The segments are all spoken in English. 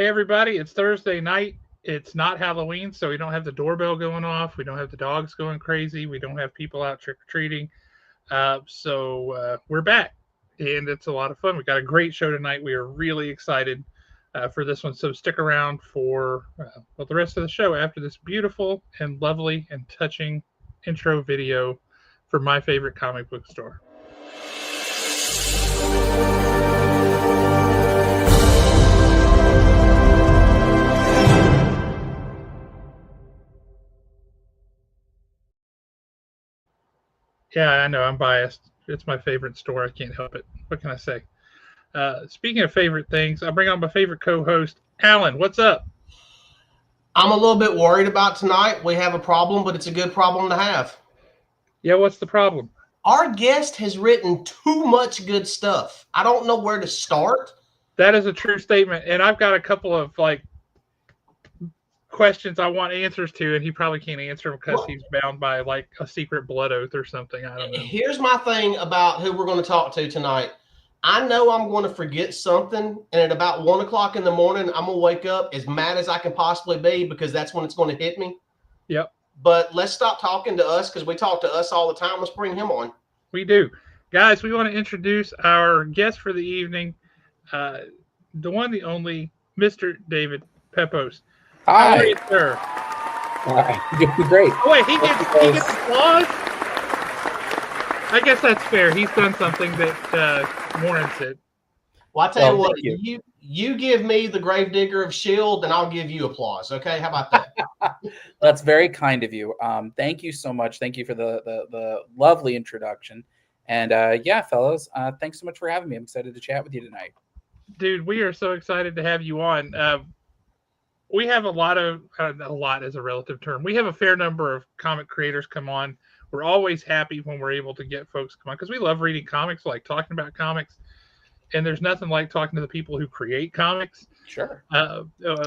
Hey, everybody, it's Thursday night. It's not Halloween, so we don't have the doorbell going off. We don't have the dogs going crazy. We don't have people out trick or treating. So we're back, and it's a lot of fun. We got a great show tonight. We are really excited for this one. So stick around for the rest of the show after this beautiful and lovely and touching intro video for my favorite comic book store. Yeah, I know I'm biased. It's my favorite store. I can't help it. What can I say? Speaking of favorite things, I bring on my favorite co-host, Alan. What's up? I'm a little bit worried about tonight. We have a problem, but it's a good problem to have. Yeah, what's the problem? Our guest has written too much good stuff. I don't know where to start. That is a true statement, and I've got a couple of questions I want answers to, and he probably can't answer them because he's bound by a secret blood oath or something. I don't know. Here's my thing about who we're going to talk to tonight. I know I'm going to forget something, and at about 1 o'clock in the morning, I'm going to wake up as mad as I can possibly be because that's when it's going to hit me. Yep. But let's stop talking to us because we talk to us all the time. Let's bring him on. We do. Guys, we want to introduce our guest for the evening, the one, the only, Mr. David Pepose. Hi. How are you, sir? Great. Oh, wait, he gets applause? I guess that's fair. He's done something that warrants it. Well, I tell you what, you give me the Gravedigger of S.H.I.E.L.D., and I'll give you applause. Okay, how about that? That's very kind of you. Thank you so much. Thank you for the lovely introduction. And yeah, fellows, thanks so much for having me. I'm excited to chat with you tonight. Dude, we are so excited to have you on. We have a lot is a relative term. We have a fair number of comic creators come on. We're always happy when we're able to get folks come on because we love reading comics, like talking about comics. And there's nothing like talking to the people who create comics. Sure.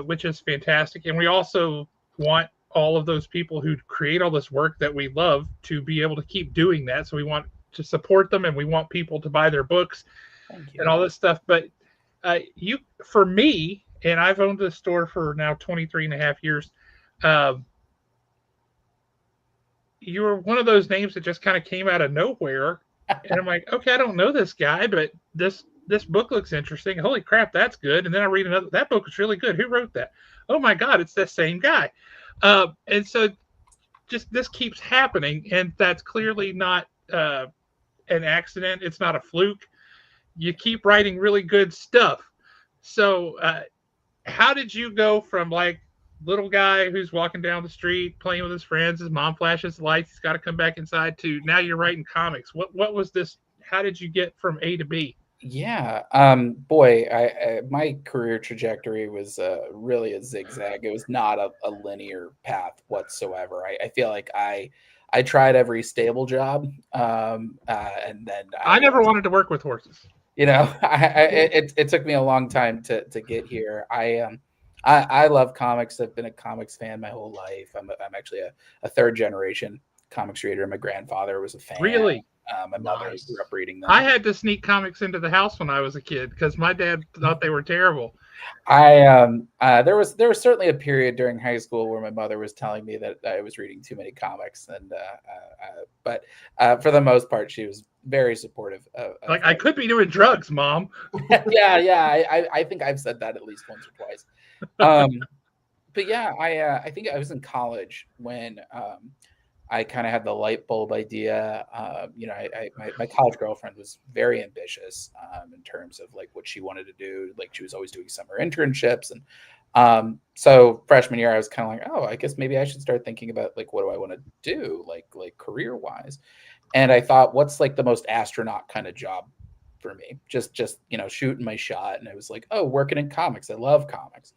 Which is fantastic. And we also want all of those people who create all this work that we love to be able to keep doing that. So we want to support them, and we want people to buy their books and all this stuff. But for me, and I've owned this store for now 23 and a half years, you were one of those names that just kind of came out of nowhere. And I'm like, okay, I don't know this guy, but this book looks interesting. Holy crap, that's good. And then I read another, that book was really good. Who wrote that? Oh my God, it's the same guy. And so just this keeps happening, and that's clearly not an accident. It's not a fluke. You keep writing really good stuff. So how did you go from little guy who's walking down the street playing with his friends, his mom flashes the lights, he's got to come back inside, to now you're writing comics? What was this? How did you get from A to B? Yeah. Boy, my career trajectory was really a zigzag. It was not a linear path whatsoever. I feel like I tried every stable job, and then I never wanted to work with horses. It took me a long time to get here. I love comics. I've been a comics fan my whole life. I'm actually a third generation comics reader. My grandfather was a fan. Really? My mother grew up reading them. I had to sneak comics into the house when I was a kid because my dad thought they were terrible. There was certainly a period during high school where my mother was telling me that I was reading too many comics, and but for the most part, she was very supportive. I could be doing drugs, Mom. yeah. I think I've said that at least once or twice. But yeah, I think I was in college when I kind of had the light bulb idea. My college girlfriend was very ambitious in terms of what she wanted to do. She was always doing summer internships, and so freshman year I was kind of like, oh, I guess maybe I should start thinking about what do I want to do, career wise. And I thought, what's the most astronaut kind of job for me? Just shooting my shot. And I was like, oh, working in comics. I love comics.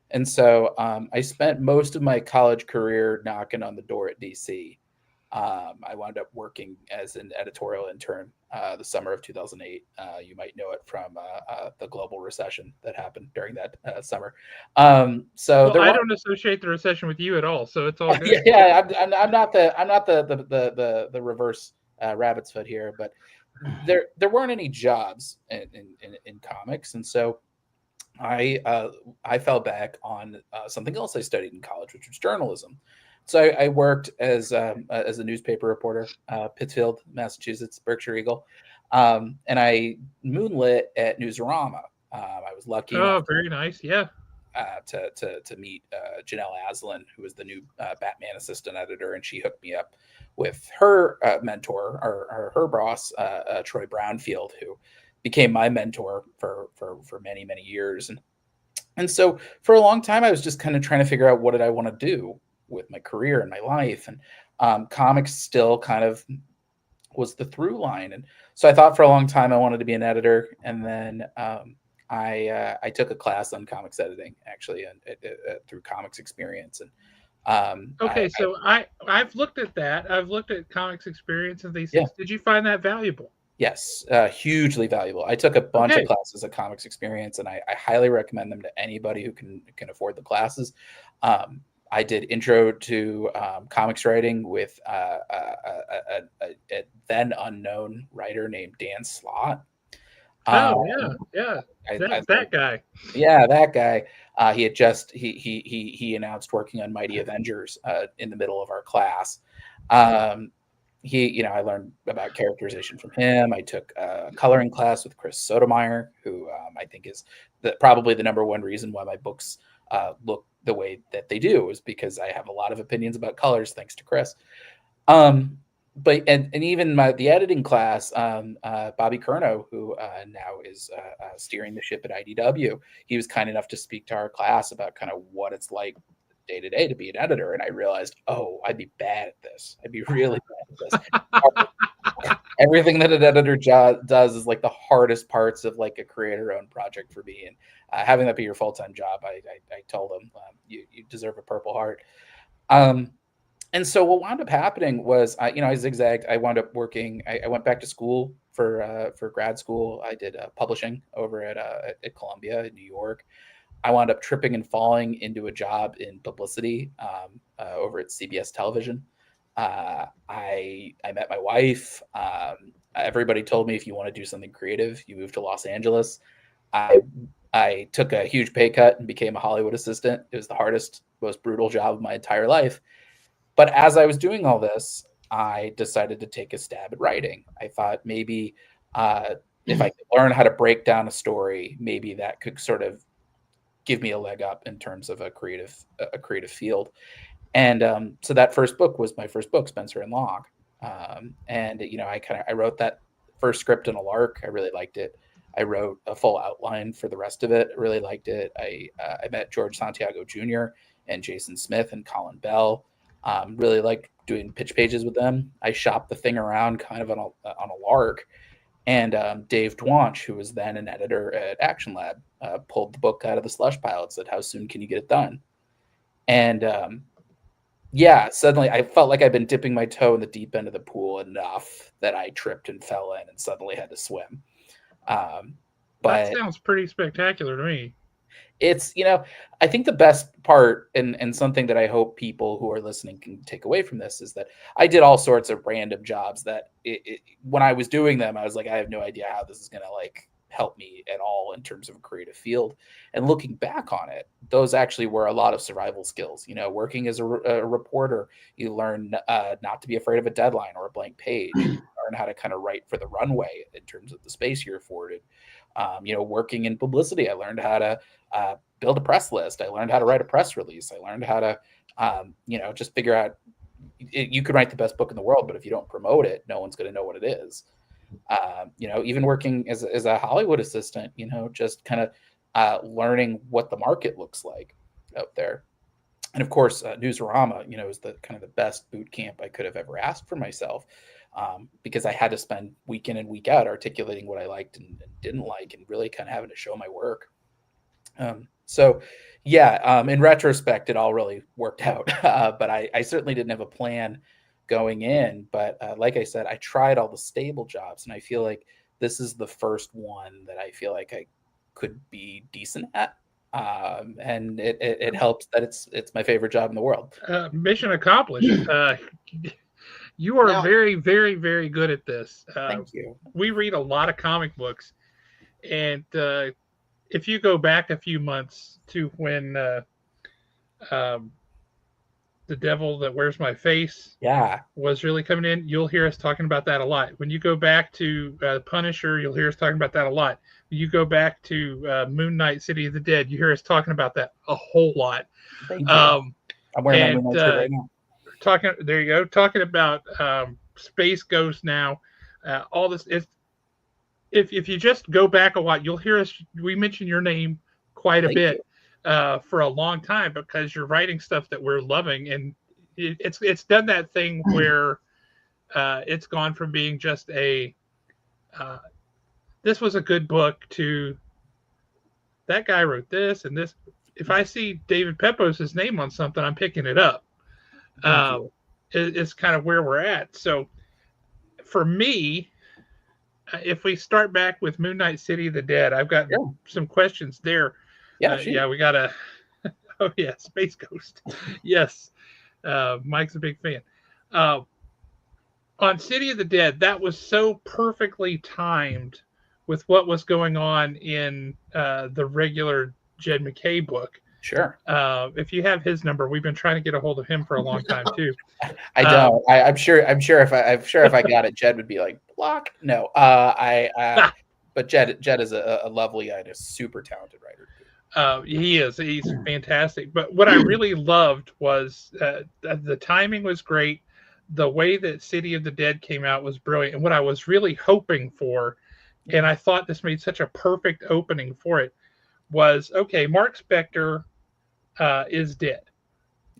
And so I spent most of my college career knocking on the door at DC. I wound up working as an editorial intern the summer of 2008. You might know it from the global recession that happened during that summer. I don't associate the recession with you at all, so it's all good. Yeah, I'm not the reverse rabbit's foot here, but there weren't any jobs in comics, and so I fell back on something else I studied in college, which was journalism. So I worked as a newspaper reporter, Pittsfield, Massachusetts, Berkshire Eagle, and I moonlit at Newsarama. I was lucky enough Oh, very nice. Yeah. to meet Janelle Aslan, who was the new Batman assistant editor, and she hooked me up with her mentor or her boss, Troy Brownfield, who became my mentor for many years. And so for a long time, I was just kind of trying to figure out what did I want to do with my career and my life, and comics still kind of was the through line. And so I thought for a long time I wanted to be an editor, and then I took a class on comics editing actually through Comics Experience, and Okay, so I've looked at that. I've looked at comics experience and these yeah. things. Did you find that valuable? Yes, hugely valuable. I took a bunch Okay. of classes at Comics Experience, and I highly recommend them to anybody who can afford the classes. I did intro to comics writing with a then unknown writer named Dan Slott. Oh yeah. That guy. Yeah, that guy. He had just he announced working on Mighty Avengers in the middle of our class. I learned about characterization from him. I took a coloring class with Chris Sotomayor, who I think is probably the number one reason why my books look the way that they do, is because I have a lot of opinions about colors, thanks to Chris. But even the editing class, Bobby Curnow, who now is steering the ship at IDW, he was kind enough to speak to our class about kind of what it's like day to day to be an editor. And I realized, oh, I'd be bad at this. I'd be really bad at this. Everything that an editor does is like the hardest parts of like a creator-owned project for me. And having that be your full-time job, I told him, you deserve a Purple Heart. And so what wound up happening was, I zigzagged. I wound up working. I went back to school for grad school. I did publishing over at Columbia in New York. I wound up tripping and falling into a job in publicity over at CBS Television. I met my wife. Everybody told me, if you want to do something creative, you move to Los Angeles. I took a huge pay cut and became a Hollywood assistant. It was the hardest, most brutal job of my entire life. But as I was doing all this, I decided to take a stab at writing. I thought maybe if I could learn how to break down a story, maybe that could sort of give me a leg up in terms of a creative field. And so that first book was my first book, Spencer and Locke. I wrote that first script in a lark. I really liked it. I wrote a full outline for the rest of it. I really liked it. I met George Santiago Jr. and Jason Smith and Colin Bell. Really liked doing pitch pages with them. I shopped the thing around kind of on a lark. And Dave Dwanch, who was then an editor at Action Lab, pulled the book out of the slush pile and said, "How soon can you get it done?" And suddenly I felt like I'd been dipping my toe in the deep end of the pool enough that I tripped and fell in and suddenly had to swim. But that sounds pretty spectacular to me. It's, I think the best part and something that I hope people who are listening can take away from this is that I did all sorts of random jobs that when I was doing them, I was like, I have no idea how this is going to like help me at all in terms of a creative field. And looking back on it, those actually were a lot of survival skills. Working as a reporter, you learn not to be afraid of a deadline or a blank page. You learn how to kind of write for the runway in terms of the space you're afforded. Working in publicity, I learned how to build a press list. I learned how to write a press release. I learned how to, just figure out. You could write the best book in the world, but if you don't promote it, no one's going to know what it is. Even working as a Hollywood assistant, just kind of learning what the market looks like out there. And of course, Newsarama, is the kind of the best boot camp I could have ever asked for myself. Because I had to spend week in and week out articulating what I liked and didn't like, and really kind of having to show my work. In retrospect, it all really worked out. But I certainly didn't have a plan going in. But like I said, I tried all the stable jobs, and I feel like this is the first one that I feel like I could be decent at. And it helps that it's my favorite job in the world. Mission accomplished. You are very, very, very good at this. Thank you. We read a lot of comic books, and if you go back a few months to when um, the devil that wears my face was really coming in, you'll hear us talking about that a lot. When you go back to Punisher, you'll hear us talking about that a lot. When you go back to Moon Knight, City of the Dead, you hear us talking about that a whole lot. Thank you. I'm wearing my Moon Knight shirt right now. There you go. Talking about Space Ghost now. All this is. If you just go back a lot, you'll hear us. We mention your name quite a bit for a long time because you're writing stuff that we're loving, and it's done that thing where it's gone from being just a this was a good book to that guy wrote this and this. If I see David Pepose's name on something, I'm picking it up. It's kind of where we're at. So for me, if we start back with Moon Knight, City of the Dead, I've got some questions there. Yeah, we got a. Oh yeah, Space Ghost. Yes, Mike's a big fan. On City of the Dead, that was so perfectly timed with what was going on in the regular Jed McKay book. Sure. If you have his number, we've been trying to get a hold of him for a long time too. I don't. I'm sure if I got it, Jed would be like, block. No. But Jed is a lovely and a super talented writer. He is. He's fantastic. But what I really loved was the timing was great. The way that City of the Dead came out was brilliant. And what I was really hoping for, and I thought this made such a perfect opening for it, was, okay, Mark Spector is dead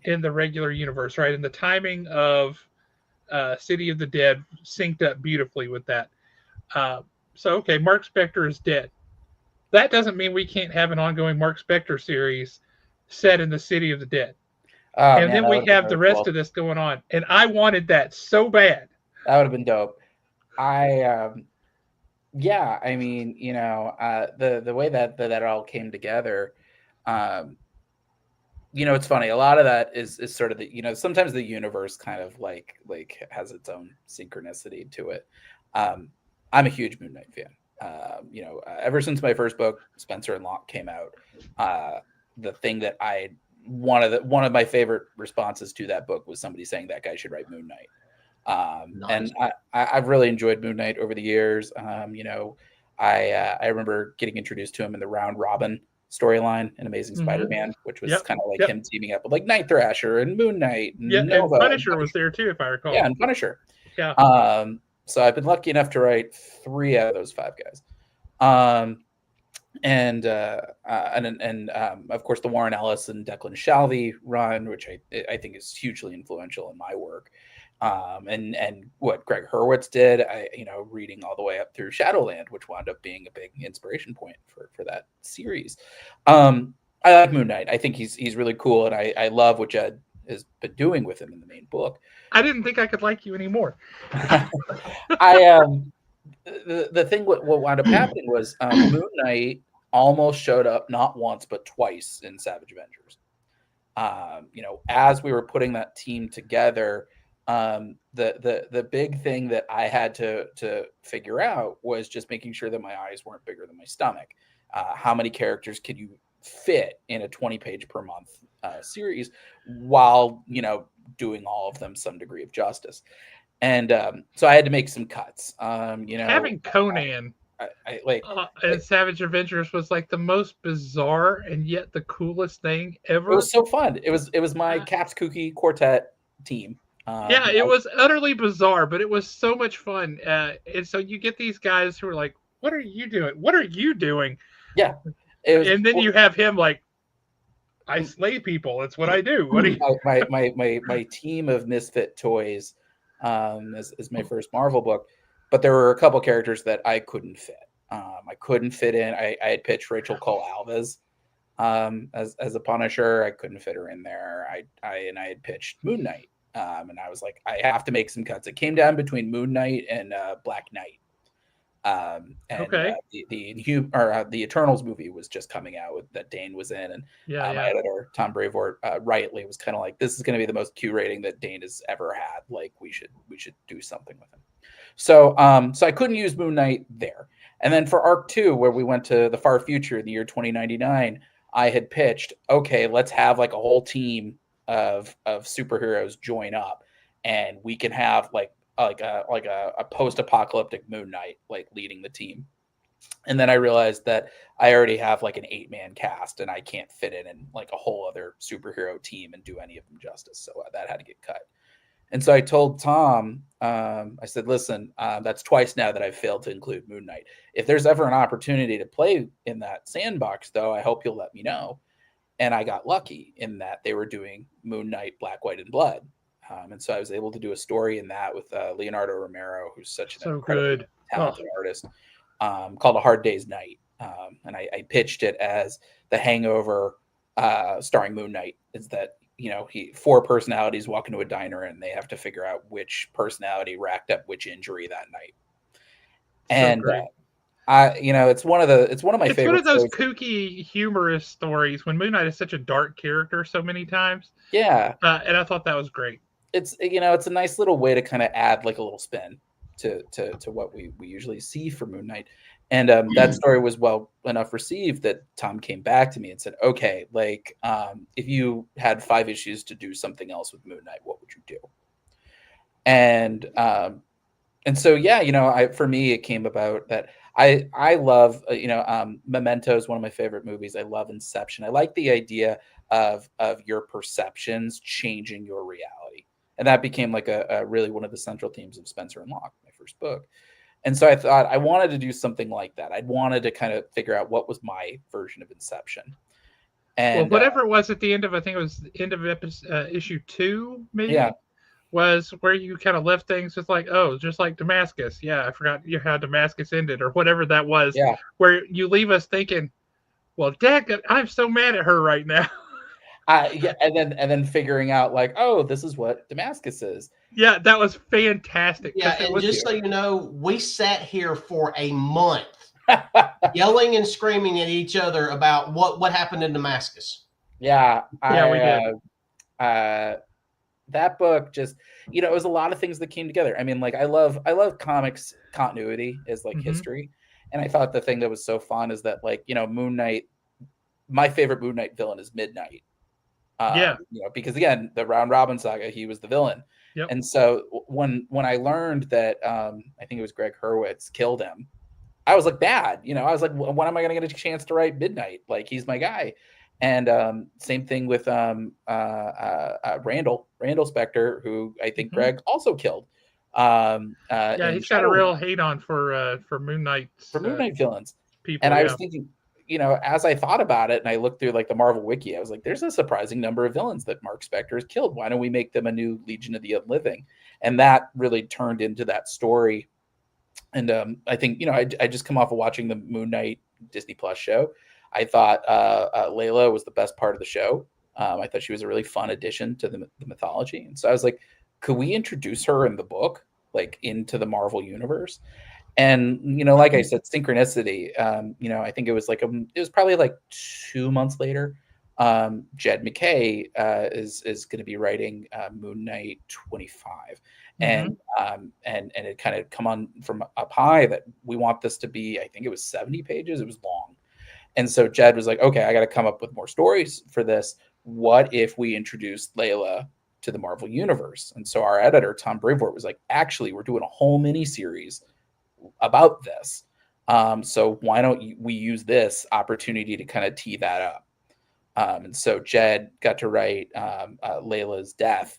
in the regular universe, right? And the timing of City of the Dead synced up beautifully with that. So, okay, Mark Spector is dead. That doesn't mean we can't have an ongoing Mark Spector series set in the City of the Dead. And then we have the rest of this going on. And I wanted that so bad. That would have been dope. I mean, the way that all came together, it's funny. A lot of that is sort of sometimes the universe kind of like has its own synchronicity to it. I'm a huge Moon Knight fan. Ever since my first book, Spencer and Locke, came out, the thing that one of my favorite responses to that book was somebody saying that guy should write Moon Knight. Nice. And I've really enjoyed Moon Knight over the years. I remember getting introduced to him in the Round Robin storyline in Amazing Spider-Man, which was kind of like him teaming up with like Night Thrasher and Moon Knight. And Nova, and Punisher was there too, if I recall. Yeah, and Punisher. Yeah. So I've been lucky enough to write 3 out of those 5 guys. And of course the Warren Ellis and Declan Shalvey run, which I think is hugely influential in my work. And what Greg Hurwitz did, reading all the way up through Shadowland, which wound up being a big inspiration point for that series. I like Moon Knight. I think he's really cool, and I love what Jed has been doing with him in the main book. I didn't think I could like you anymore. The thing what wound up happening was Moon Knight almost showed up not once but twice in Savage Avengers. As we were putting that team together, the big thing that I had to figure out was just making sure that my eyes weren't bigger than my stomach. How many characters could you fit in a 20-page per month series while doing all of them some degree of justice? And so I had to make some cuts. Having Conan and Savage Avengers was like the most bizarre and yet the coolest thing ever. It was so fun. It was my Caps Kooky Quartet team. It was utterly bizarre, but it was so much fun. And so you get these guys who are like, "What are you doing? What are you doing?" Yeah, and then you have him like, "I slay people. That's what I do." What do you? My team of misfit toys is my first Marvel book, but there were a couple characters that I couldn't fit. I couldn't fit in. I had pitched Rachel Cole Alves as a Punisher. I couldn't fit her in there. I had pitched Moon Knight. And I was like, I have to make some cuts. It came down between Moon Knight and Black Knight. The Eternals movie was just coming out that Dane was in, and my editor Tom Brevoort rightly was kind of like, this is going to be the most Q rating that Dane has ever had. Like we should do something with him. So I couldn't use Moon Knight there. And then for arc 2, where we went to the far future in the year 2099, I had pitched, okay, let's have like a whole team of superheroes join up, and we can have like a post-apocalyptic Moon Knight like leading the team. And then I realized that I already have like an 8-man cast, and I can't fit it in like a whole other superhero team and do any of them justice. So that had to get cut. And so I told Tom, I said, listen, that's twice now that I've failed to include Moon Knight. If there's ever an opportunity to play in that sandbox, though, I hope you'll let me know. And I got lucky in that they were doing Moon Knight, Black, White, and Blood. And so I was able to do a story in that with Leonardo Romero, who's such an incredibly talented artist, called A Hard Day's Night. And I pitched it as The Hangover starring Moon Knight. Is that, you know, 4 personalities walk into a diner and they have to figure out which personality racked up which injury that night. And it's one of my favorite. It's one of those kooky, humorous stories when Moon Knight is such a dark character so many times. Yeah, and I thought that was great. It's it's a nice little way to kind of add like a little spin to what we usually see for Moon Knight. And that story was well enough received that Tom came back to me and said, okay, like, if you had 5 issues to do something else with Moon Knight, what would you do? And so, yeah, for me, it came about that I love, Memento is one of my favorite movies. I love Inception. I like the idea of your perceptions changing your reality. And that became like a really one of the central themes of Spencer and Locke, my first book. And so I thought I wanted to do something like that. I wanted to kind of figure out what was my version of Inception. And whatever it was at the end of, I think it was the end of issue 2, maybe. Yeah. Was where you kind of left things just like, oh, just like Damascus. Yeah, I forgot how Damascus ended or whatever that was. Yeah. Where you leave us thinking, well, Dad, I'm so mad at her right now. And then figuring out like, oh, this is what Damascus is. Yeah, that was fantastic. Yeah, and just so you know, we sat here for a month yelling and screaming at each other about what happened in Damascus. Yeah, we did. That book just, it was a lot of things that came together. I mean, like I love comics continuity as like history. And I thought the thing that was so fun is that, like, Moon Knight, my favorite Moon Knight villain is Midnight. Because again, the Round Robin saga, he was the villain. Yep. And so when I learned that I think it was Greg Hurwitz killed him, I was like, bad. I was like, when am I going to get a chance to write Midnight? Like, he's my guy. And same thing with Randall Spector, who I think Greg also killed. He's got a real hate on for Moon Knight. For Moon Knight villains. People, and I was thinking, as I thought about it and I looked through like the Marvel Wiki, I was like, there's a surprising number of villains that Mark Spector has killed. Why don't we make them a new Legion of the Unliving? And that really turned into that story. And I think, I just come off of watching the Moon Knight Disney Plus show. I thought Layla was the best part of the show. I thought she was a really fun addition to the mythology. And so I was like, could we introduce her in the book, like into the Marvel universe? And, like I said, synchronicity, I think it was like, it was probably like 2 months later. Jed McKay is going to be writing Moon Knight 25. And it kind of come on from up high that we want this to be, I think it was 70 pages. It was long. And so Jed was like, okay, I got to come up with more stories for this. What if we introduce Layla to the Marvel universe? And so our editor, Tom Brevoort, was like, actually, we're doing a whole mini series about this. So why don't we use this opportunity to kind of tee that up? And so Jed got to write Layla's death.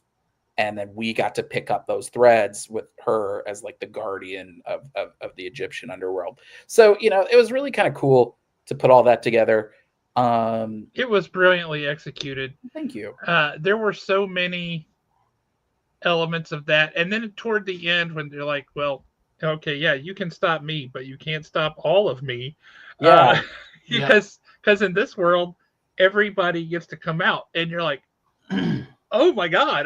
And then we got to pick up those threads with her as like the guardian of the Egyptian underworld. So, it was really kind of cool to put all that together. It was brilliantly executed. Thank you. There were so many elements of that. And then toward the end, when they're like, well, okay, yeah, you can stop me, but you can't stop all of me. Yeah. Because in this world, everybody gets to come out. And you're like, oh, my God.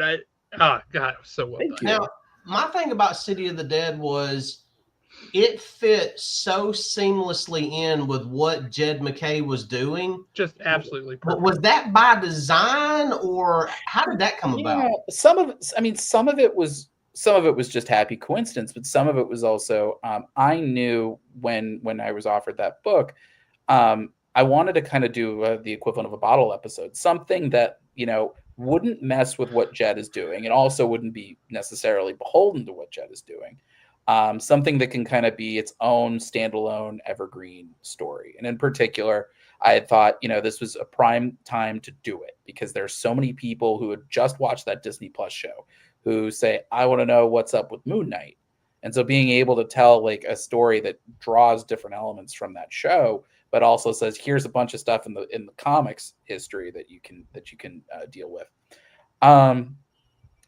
God, it was so well done. Now, my thing about City of the Dead was it fit so seamlessly in with what Jed McKay was doing. Just absolutely perfect. Was that by design, or how did that come about? Some of it was some of it was just happy coincidence, but some of it was also I knew when I was offered that book, I wanted to kind of do the equivalent of a bottle episode, something that wouldn't mess with what Jed is doing, and also wouldn't be necessarily beholden to what Jed is doing. Something that can kind of be its own standalone evergreen story. And in particular, I had thought, this was a prime time to do it because there's so many people who had just watched that Disney Plus show who say, I want to know what's up with Moon Knight. And so being able to tell like a story that draws different elements from that show, but also says, here's a bunch of stuff in the comics history that you can deal with.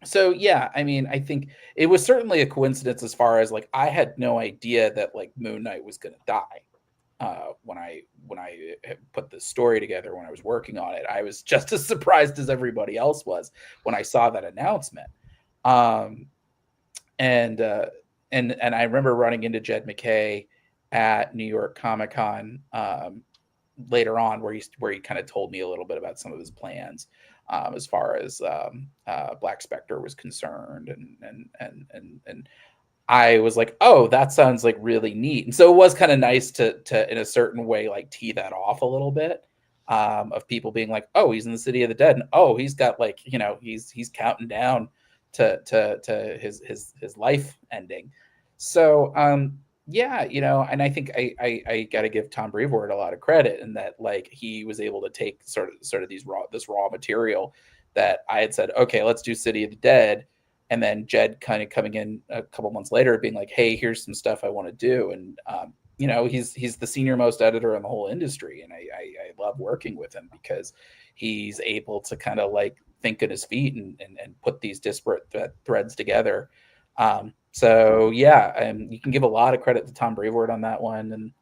So yeah, I mean, I think it was certainly a coincidence as far as like I had no idea that like Moon Knight was going to die when I put this story together. When I was working on it, I was just as surprised as everybody else was when I saw that announcement. And I remember running into Jed MacKay at New York Comic Con later on, where he kind of told me a little bit about some of his plans. As far as Black Spectre was concerned, and I was like, oh, that sounds like really neat. And so it was kind of nice to in a certain way like tee that off a little bit, of people being like, oh, he's in the City of the Dead, and oh, he's got like he's counting down to his life ending. So yeah, and I think I got to give Tom Brevoort a lot of credit in that, like, he was able to take sort of this raw material that I had said, okay, let's do City of the Dead, and then Jed kind of coming in a couple months later being like, hey, here's some stuff I want to do. And he's the senior most editor in the whole industry, and I love working with him because he's able to kind of like think on his feet and put these disparate threads together. So yeah, you can give a lot of credit to Tom Brevoort on that one, and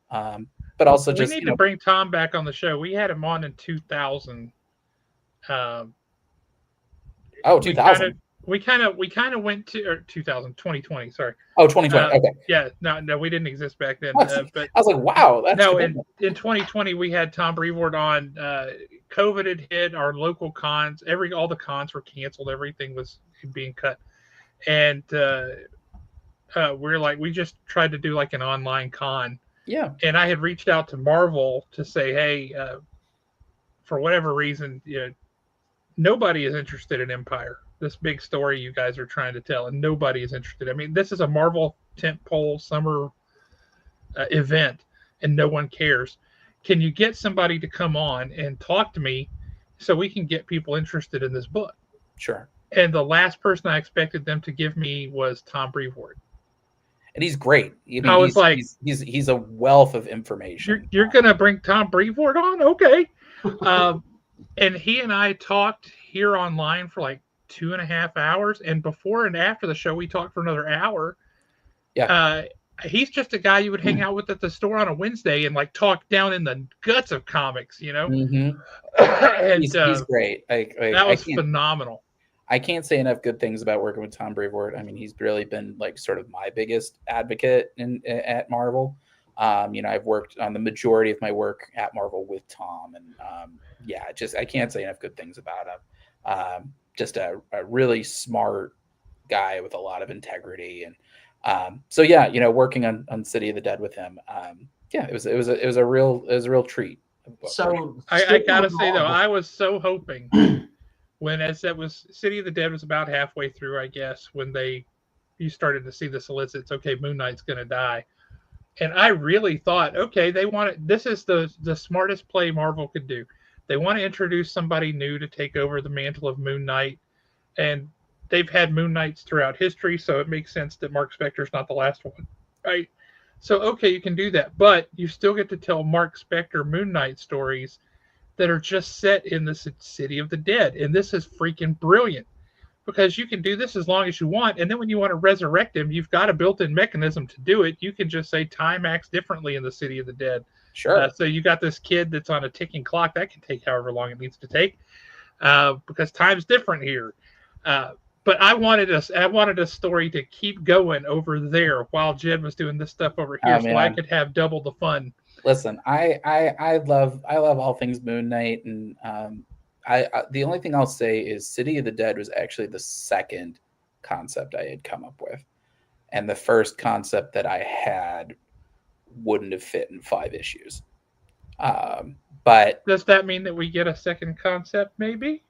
but also we need to bring Tom back on the show. We had him on in 2000. 2000. We kind of went to 2020. Sorry. Oh, 2020. Okay. Yeah, no, we didn't exist back then. But I was like, wow, that's no. In 2020, we had Tom Brevoort on. COVID had hit our local cons. All the cons were canceled. Everything was being cut, and we just tried to do like an online con. Yeah. And I had reached out to Marvel to say, hey, for whatever reason, nobody is interested in Empire, this big story you guys are trying to tell, and nobody is interested. I mean, this is a Marvel tentpole summer event, and no one cares. Can you get somebody to come on and talk to me so we can get people interested in this book? Sure. And the last person I expected them to give me was Tom Brevoort. And he's great. I was like, he's a wealth of information. You're going to bring Tom Brevoort on? Okay. And he and I talked here online for like 2.5 hours. And before and after the show, we talked for another hour. Yeah. He's just a guy you would hang out with at the store on a Wednesday and like talk down in the guts of comics, Mm-hmm. And he's great. That was phenomenal. I can't say enough good things about working with Tom Brevoort. I mean, he's really been like sort of my biggest advocate at Marvel. I've worked on the majority of my work at Marvel with Tom, and I can't say enough good things about him. Just a really smart guy with a lot of integrity, and working on City of the Dead with him, it was a real treat. So I gotta say though, I was so hoping when City of the Dead was about halfway through, I guess, when you started to see the solicits, okay, Moon Knight's gonna die. And I really thought, okay, this is the smartest play Marvel could do. They want to introduce somebody new to take over the mantle of Moon Knight. And they've had Moon Knights throughout history, so it makes sense that Mark Spector's not the last one, right? So, okay, you can do that. But you still get to tell Mark Spector Moon Knight stories that are just set in the City of the Dead. And this is freaking brilliant because you can do this as long as you want. And then when you want to resurrect him, you've got a built-in mechanism to do it. You can just say time acts differently in the City of the Dead. Sure. So you got this kid that's on a ticking clock. That can take however long it needs to take because time's different here. But I wanted a story to keep going over there while Jed was doing this stuff over here, so I could have double the fun. Listen, I love all things Moon Knight, and I the only thing I'll say is City of the Dead was actually the second concept I had come up with. And the first concept that I had wouldn't have fit in 5 issues. But does that mean that we get a second concept, maybe?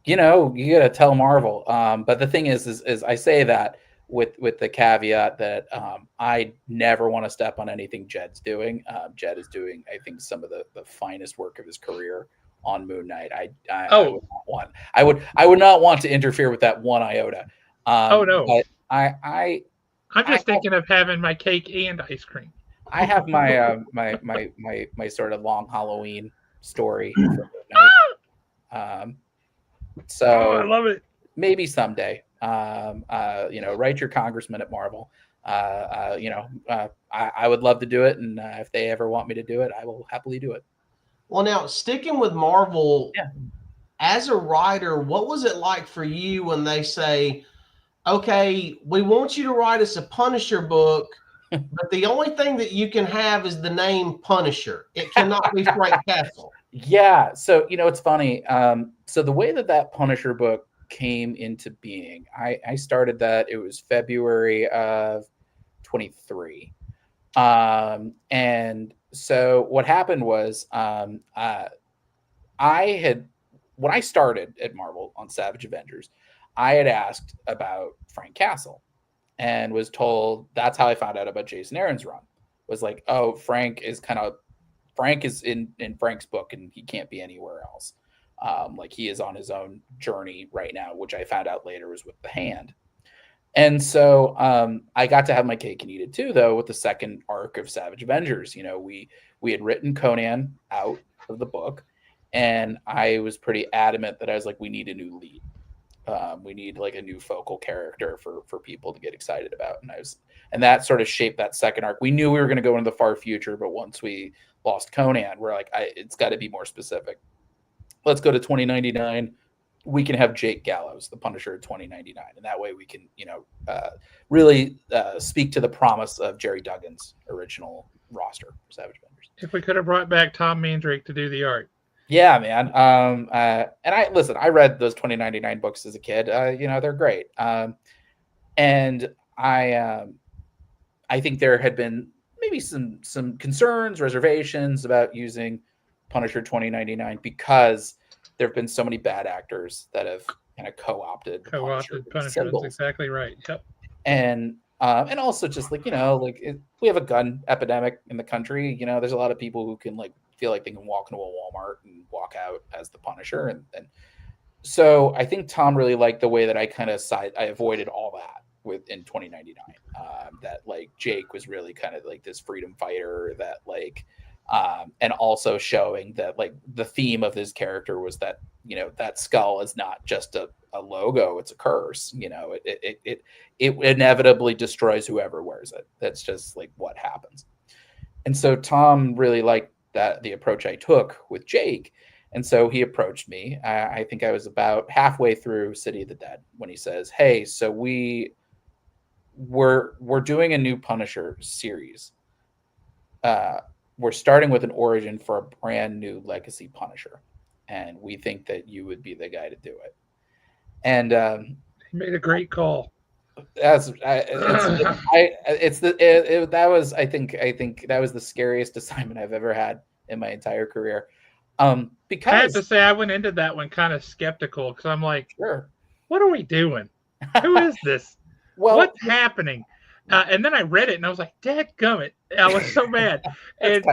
you gotta tell Marvel. But the thing is I say that with the caveat that I never want to step on anything Jed's doing. Jed is doing, I think, some of the finest work of his career on Moon Knight. I would not want to interfere with that one iota. Oh no. But I'm just thinking of having my cake and ice cream. I have my my sort of long Halloween story for Moon Knight. So I love it. Maybe someday, write your congressman at Marvel. I would love to do it, and if they ever want me to do it, I will happily do it. Well, now sticking with Marvel, as a writer, what was it like for you when they say, "Okay, we want you to write us a Punisher book, but the only thing that you can have is the name Punisher. It cannot be Frank Castle." Yeah. So, it's funny. So the way that Punisher book came into being, I started that, it was February of 23. And so what happened was, when I started at Marvel on Savage Avengers, I had asked about Frank Castle and was told, that's how I found out about Jason Aaron's run, was like, oh, Frank is in Frank's book and he can't be anywhere else. Like he is on his own journey right now, which I found out later was with the Hand. And so I got to have my cake and eat it too, though, with the second arc of Savage Avengers. We had written Conan out of the book, and I was pretty adamant that I was like, we need a new lead. We need like a new focal character for people to get excited about. And that sort of shaped that second arc. We knew we were going to go into the far future, but once we lost Conan, we're like, it's got to be more specific. Let's go to 2099. We can have Jake Gallows, the Punisher, 2099, and that way we can, really speak to the promise of Jerry Duggan's original roster for Savage Avengers. If we could have brought back Tom Mandrake to do the art. Yeah, man. And I read those 2099 books as a kid. They're great. And I think there had been maybe some concerns, reservations about using Punisher 2099 because there have been so many bad actors that have kind of co-opted Punisher. That's exactly right. Yep. And also just we have a gun epidemic in the country. There's a lot of people who can feel like they can walk into a Walmart and walk out as the Punisher. And so I think Tom really liked the way that I I avoided all that in 2099. That Jake was really kind of this freedom fighter that and also showing that the theme of his character was that, that skull is not just a logo, it's a curse. It inevitably destroys whoever wears it. That's just what happens. And so Tom really liked the approach I took with Jake. And so he approached me. I think I was about halfway through City of the Dead when he says, hey, so we're doing a new Punisher series. We're starting with an origin for a brand new legacy Punisher. And we think that you would be the guy to do it. And he made a great call. I think that was the scariest assignment I've ever had in my entire career. Because I have to say I went into that one kind of skeptical because I'm like, sure, what are we doing? Who is this? What's happening? And then I read it and I was like, dadgummit. I was so mad. And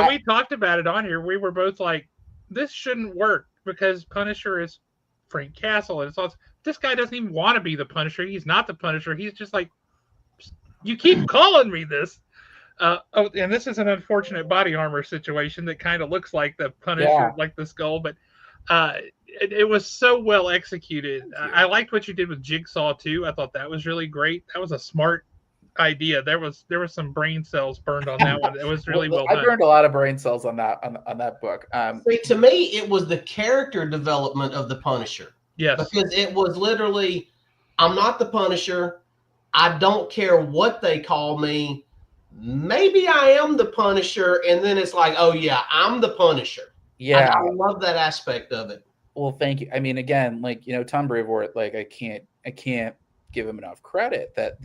we talked about it on here. We were both like, this shouldn't work because Punisher is Frank Castle. And it's also, this guy doesn't even want to be the Punisher. He's not the Punisher. He's just like, you keep calling me this. And this is an unfortunate body armor situation that kind of looks like the Punisher, like the skull, but it was so well executed. I liked what you did with Jigsaw too. I thought that was really great. That was a smart idea. There was some brain cells burned on that one. It was really well done. I burned a lot of brain cells on that book. See, to me, it was the character development of the Punisher. Yes, because it was literally, I'm not the Punisher. I don't care what they call me. Maybe I am the Punisher, and then it's like, oh yeah, I'm the Punisher. Yeah, I love that aspect of it. Well, thank you. I mean, again, like, Tom Brevoort, like, I can't give him enough credit that,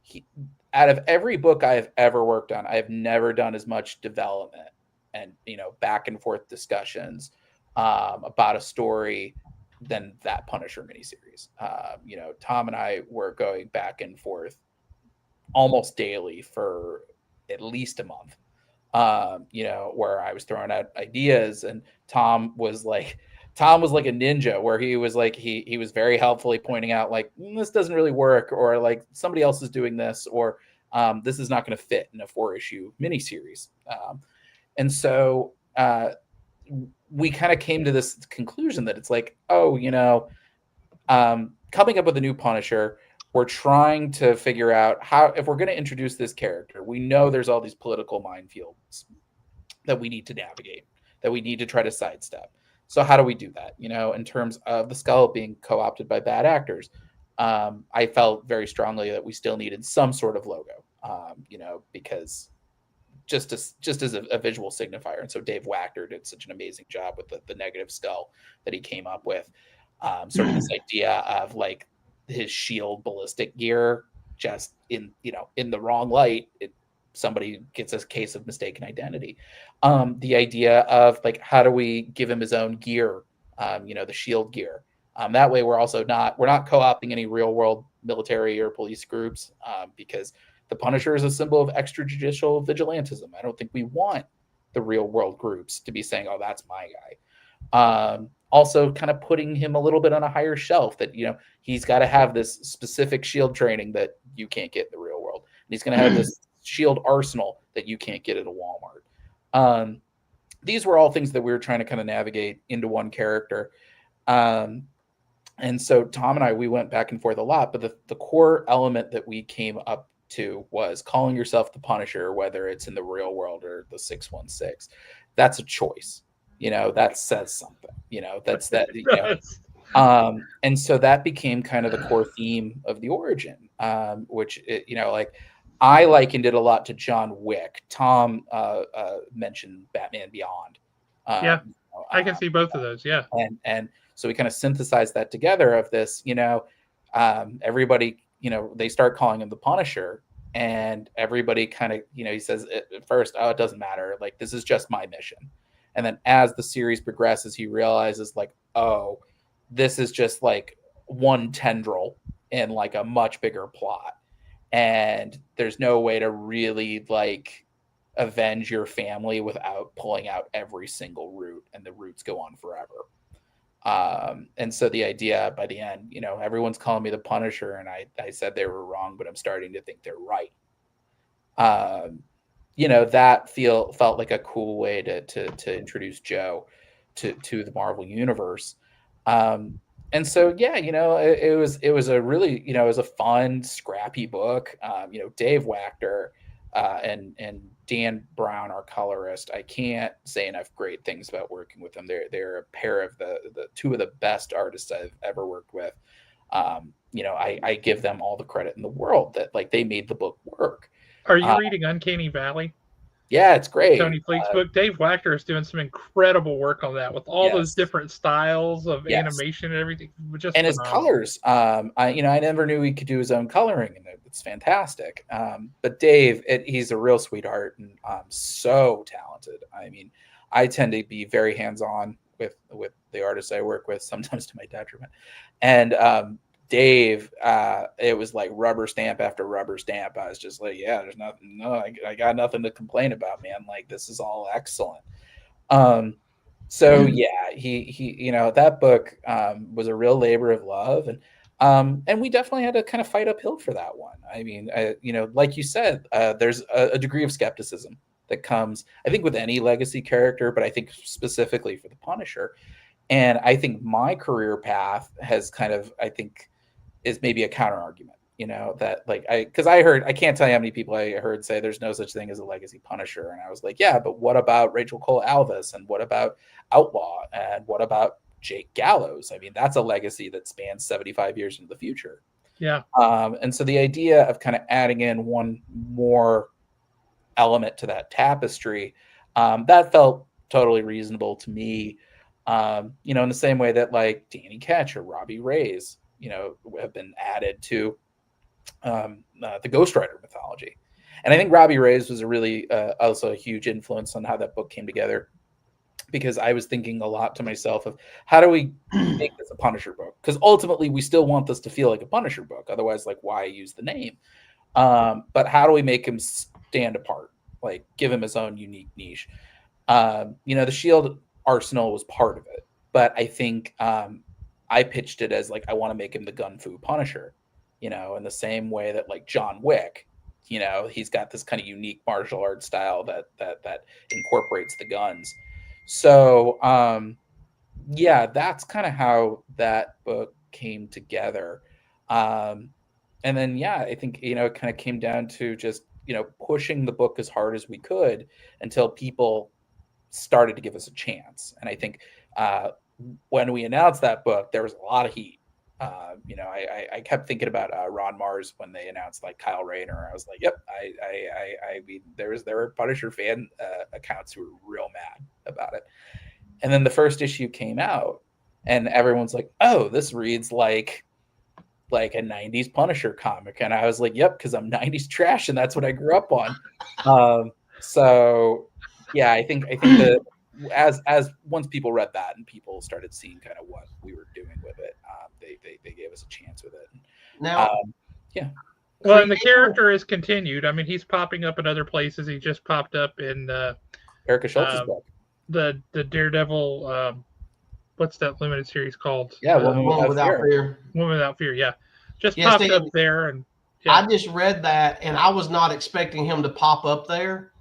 he, out of every book I have ever worked on, I have never done as much development and, back and forth discussions about a story than that Punisher miniseries. Tom and I were going back and forth almost daily for at least a month. Where I was throwing out ideas, and Tom was like a ninja, where he was like, he was very helpfully pointing out, like, this doesn't really work, or like somebody else is doing this, or this is not going to fit in a 4-issue miniseries. And so we kind of came to this conclusion that it's like, coming up with a new Punisher, we're trying to figure out how, if we're going to introduce this character, we know there's all these political minefields that we need to navigate, that we need to try to sidestep. So how do we do that? In terms of the Skull being co-opted by bad actors, I felt very strongly that we still needed some sort of logo, because just as a visual signifier. And so Dave Wachter did such an amazing job with the negative skull that he came up with. Sort of this idea of like his shield ballistic gear, just in the wrong light, somebody gets a case of mistaken identity. The idea of like, how do we give him his own gear, the shield gear, that way we're not co-opting any real world military or police groups, because the Punisher is a symbol of extrajudicial vigilantism. I don't think we want the real world groups to be saying, oh, that's my guy. Also kind of putting him a little bit on a higher shelf, that, he's got to have this specific shield training that you can't get in the real world. And he's going to have this shield arsenal that you can't get at a Walmart. These were all things that we were trying to kind of navigate into one character. And so Tom and I, we went back and forth a lot, but the core element that we came up to was calling yourself the Punisher, whether it's in the real world or the 616. That's a choice. That says something, that's that, and so that became kind of the core theme of the origin, which, like, I likened it a lot to John Wick. Tom mentioned Batman Beyond. Yeah, I can see both of those. Yeah. And so we kind of synthesized that together of this, everybody, they start calling him the Punisher, and everybody kind of, he says at first, oh, it doesn't matter. Like, this is just my mission. And then as the series progresses, he realizes like, oh, this is just like one tendril in like a much bigger plot. And there's no way to really like avenge your family without pulling out every single root, and the roots go on forever. And so the idea by the end, everyone's calling me the Punisher, and I said they were wrong, but I'm starting to think they're right. That felt like a cool way to introduce Joe to the Marvel universe. And so, yeah, it was a really, it was a fun, scrappy book. Dave Wachter and Dan Brown, our colorist, I can't say enough great things about working with them. They're a pair of the two of the best artists I've ever worked with. I give them all the credit in the world that like they made the book work. Are you reading Uncanny Valley? Yeah, it's great. Tony Fleek's book. Dave Wachter is doing some incredible work on that with all those different styles of animation and everything. Just and his colors. I never knew he could do his own coloring, and it's fantastic. But Dave, he's a real sweetheart and so talented. I mean, I tend to be very hands-on with the artists I work with, sometimes to my detriment. And Dave, it was like rubber stamp after rubber stamp. I was just like, yeah, there's nothing. No, I got nothing to complain about, man. Like, this is all excellent. So yeah, he that book was a real labor of love, and we definitely had to kind of fight uphill for that one. I mean, like you said, there's a degree of skepticism that comes, I think, with any legacy character, but I think specifically for the Punisher. And I think my career path has kind of, I think, is maybe a counter argument, that like, because I can't tell you how many people I heard say there's no such thing as a legacy Punisher. And I was like, yeah, but what about Rachel Cole Alvis? And what about Outlaw? And what about Jake Gallows? I mean, that's a legacy that spans 75 years into the future. Yeah. And so the idea of kind of adding in one more element to that tapestry, that felt totally reasonable to me. In the same way that like Danny Ketch or Robbie Reyes, have been added to the Ghost Rider mythology. And I think Robbie Reyes was a really also a huge influence on how that book came together, because I was thinking a lot to myself of how do we make this a Punisher book? Because ultimately we still want this to feel like a Punisher book. Otherwise, like, why use the name? But how do we make him stand apart? Like, give him his own unique niche. The Shield arsenal was part of it, but I think I pitched it as like, I want to make him the Gun Fu Punisher, in the same way that like John Wick, he's got this kind of unique martial arts style that incorporates the guns. So that's kind of how that book came together. And then I think it kind of came down to just pushing the book as hard as we could until people started to give us a chance. And I think when we announced that book, there was a lot of heat. I kept thinking about Ron Mars when they announced like Kyle Rayner. I was like, yep, I mean, there were Punisher fan accounts who were real mad about it. And then the first issue came out, and everyone's like, oh, this reads like a 90s Punisher comic. And I was like, yep, because I'm 90s trash, and that's what I grew up on. So yeah, I think that as once people read that and people started seeing kind of what we were doing with it, they gave us a chance with it. Now, well, and the character is continued. I mean, he's popping up in other places. He just popped up in Erica Schultz's book, the Daredevil. What's that limited series called? Yeah, Woman Without Fear. Woman Without Fear. Yeah, just popped up there, and I just read that, and I was not expecting him to pop up there.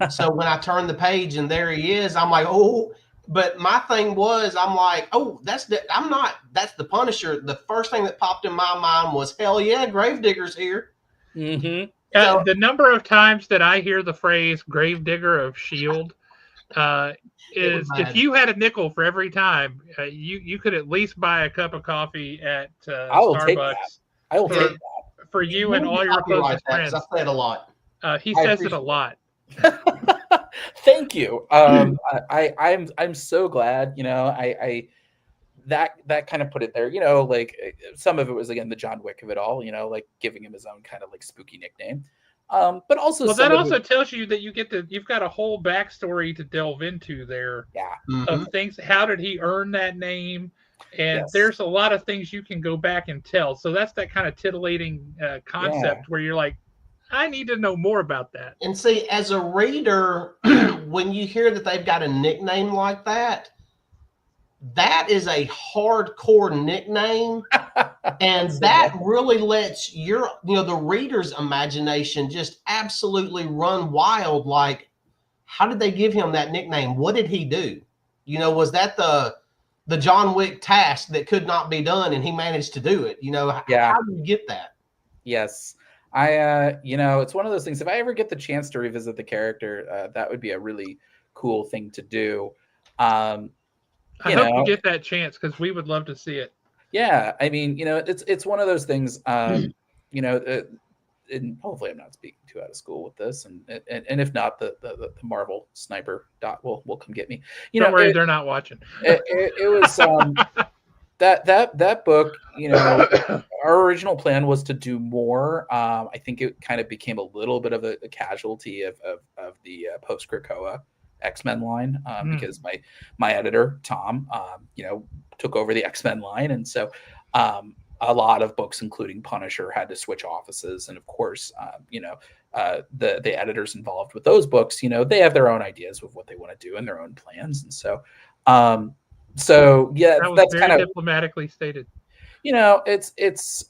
So when I turned the page and there he is, I'm like, oh. But my thing was, I'm like, oh, that's the Punisher. The first thing that popped in my mind was, hell yeah, Gravedigger's here. Mm-hmm. So, the number of times that I hear the phrase Gravedigger of S.H.I.E.L.D. Is if you had a nickel for every time, you could at least buy a cup of coffee at Starbucks. I will take that. For you and all your closest friends. I say it a lot. He says it a lot. Thank you. I'm so glad. I that kind of put it there. Like some of it was again the John Wick of it all. Like giving him his own kind of like spooky nickname. But also, that also tells you that you've got a whole backstory to delve into there. Yeah. Of things. How did he earn that name? And there's a lot of things you can go back and tell. So that's that kind of titillating concept where you're like, I need to know more about that. And see, as a reader, when you hear that they've got a nickname like that, that is a hardcore nickname. And that really lets the reader's imagination just absolutely run wild. Like, how did they give him that nickname? What did he do? Was that the John Wick task that could not be done and he managed to do it? How do you get that? Yes. It's one of those things. If I ever get the chance to revisit the character, that would be a really cool thing to do. I hope you get that chance because we would love to see it. Yeah, I mean, it's one of those things. And hopefully, I'm not speaking too out of school with this, and if not, the Marvel sniper dot will come get me. Don't worry, they're not watching. It was that book. Our original plan was to do more. I think it kind of became a little bit of a casualty of the post Krakoa X-Men line because my editor Tom took over the X-Men line, and so a lot of books including Punisher had to switch offices, and of course the editors involved with those books they have their own ideas of what they want to do and their own plans, and so that's kind of diplomatically stated. It's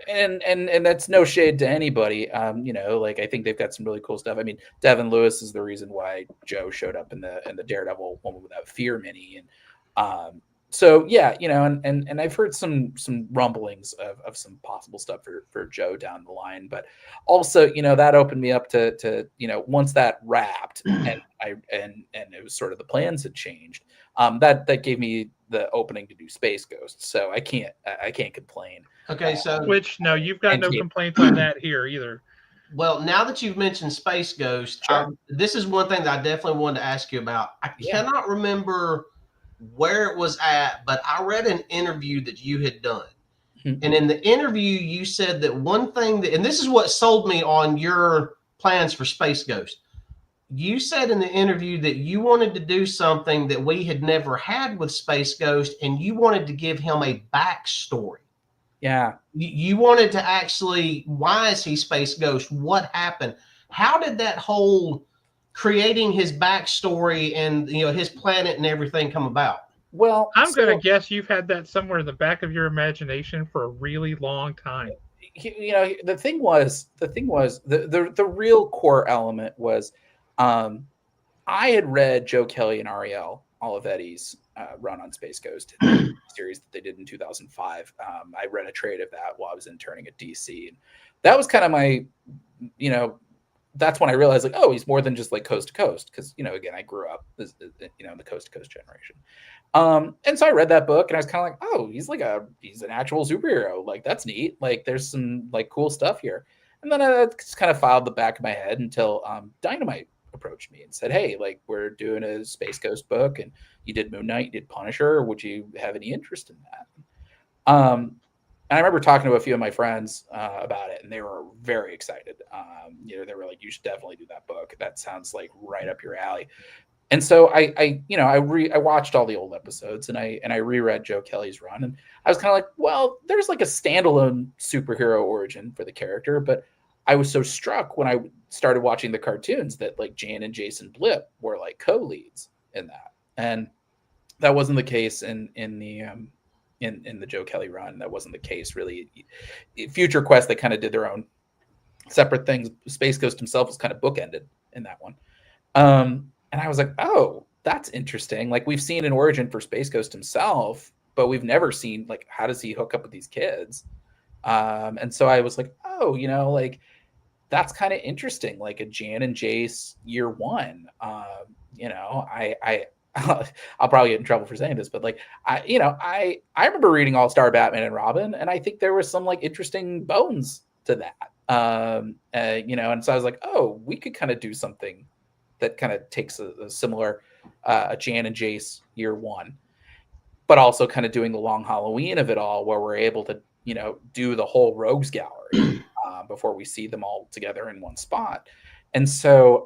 and that's no shade to anybody. Like I think they've got some really cool stuff. I mean, Devin Lewis is the reason why Joe showed up in the Daredevil Woman Without Fear mini, and and I've heard some rumblings of some possible stuff for Joe down the line, but also that opened me up to once that wrapped and it was sort of the plans had changed. That gave me the opening to do Space Ghost, so I can't complain. Okay, so you've got no complaints on that here either. Well, now that you've mentioned Space Ghost, sure. This is one thing that I definitely wanted to ask you about. I cannot remember where it was at, but I read an interview that you had done. Mhm. And in the interview, you said that one thing that, and this is what sold me on your plans for Space Ghost. You said in the interview that you wanted to do something that we had never had with Space Ghost, and you wanted to give him a backstory. Yeah. You wanted to actually, why is he Space Ghost? What happened? How did that whole creating his backstory and his planet and everything come about? Well, I'm going to guess you've had that somewhere in the back of your imagination for a really long time. The thing was the real core element was, I had read Joe Kelly and Ariel Olivetti's run on Space Ghost, the series that they did in 2005. I read a trade of that while I was interning at DC, and that was kind of my, that's when I realized, like, oh, he's more than just like coast to coast, because again, I grew up in the coast to coast generation. And so I read that book and I was kind of like, oh, he's an actual superhero. Like, that's neat. Like, there's some like cool stuff here. And then I just kind of filed the back of my head until Dynamite approached me and said, hey, like, we're doing a Space Ghost book, and you did Moon Knight, you did Punisher. Would you have any interest in that? And I remember talking to a few of my friends about it, and they were very excited. They were like, you should definitely do that book. That sounds like right up your alley. And so I watched all the old episodes, and I reread Joe Kelly's run, and I was kind of like, well, there's like a standalone superhero origin for the character, but I was so struck when I started watching the cartoons that like Jan and Jason Blip were like co-leads in that, and that wasn't the case in the Joe Kelly run. That wasn't the case really. Future Quest, they kind of did their own separate things. Space Ghost himself was kind of bookended in that one. And I was like, oh, that's interesting. Like, we've seen an origin for Space Ghost himself, but we've never seen, like, how does he hook up with these kids? And so I was like, oh, like, that's kind of interesting. Like a Jan and Jace year one. I'll probably get in trouble for saying this, but like, I remember reading All-Star Batman and Robin, and I think there was some like interesting bones to that. And so I was like, oh, we could kind of do something that kind of takes a similar Jan and Jace year one, but also kind of doing the long Halloween of it all, where we're able to, do the whole Rogues Gallery before we see them all together in one spot. And so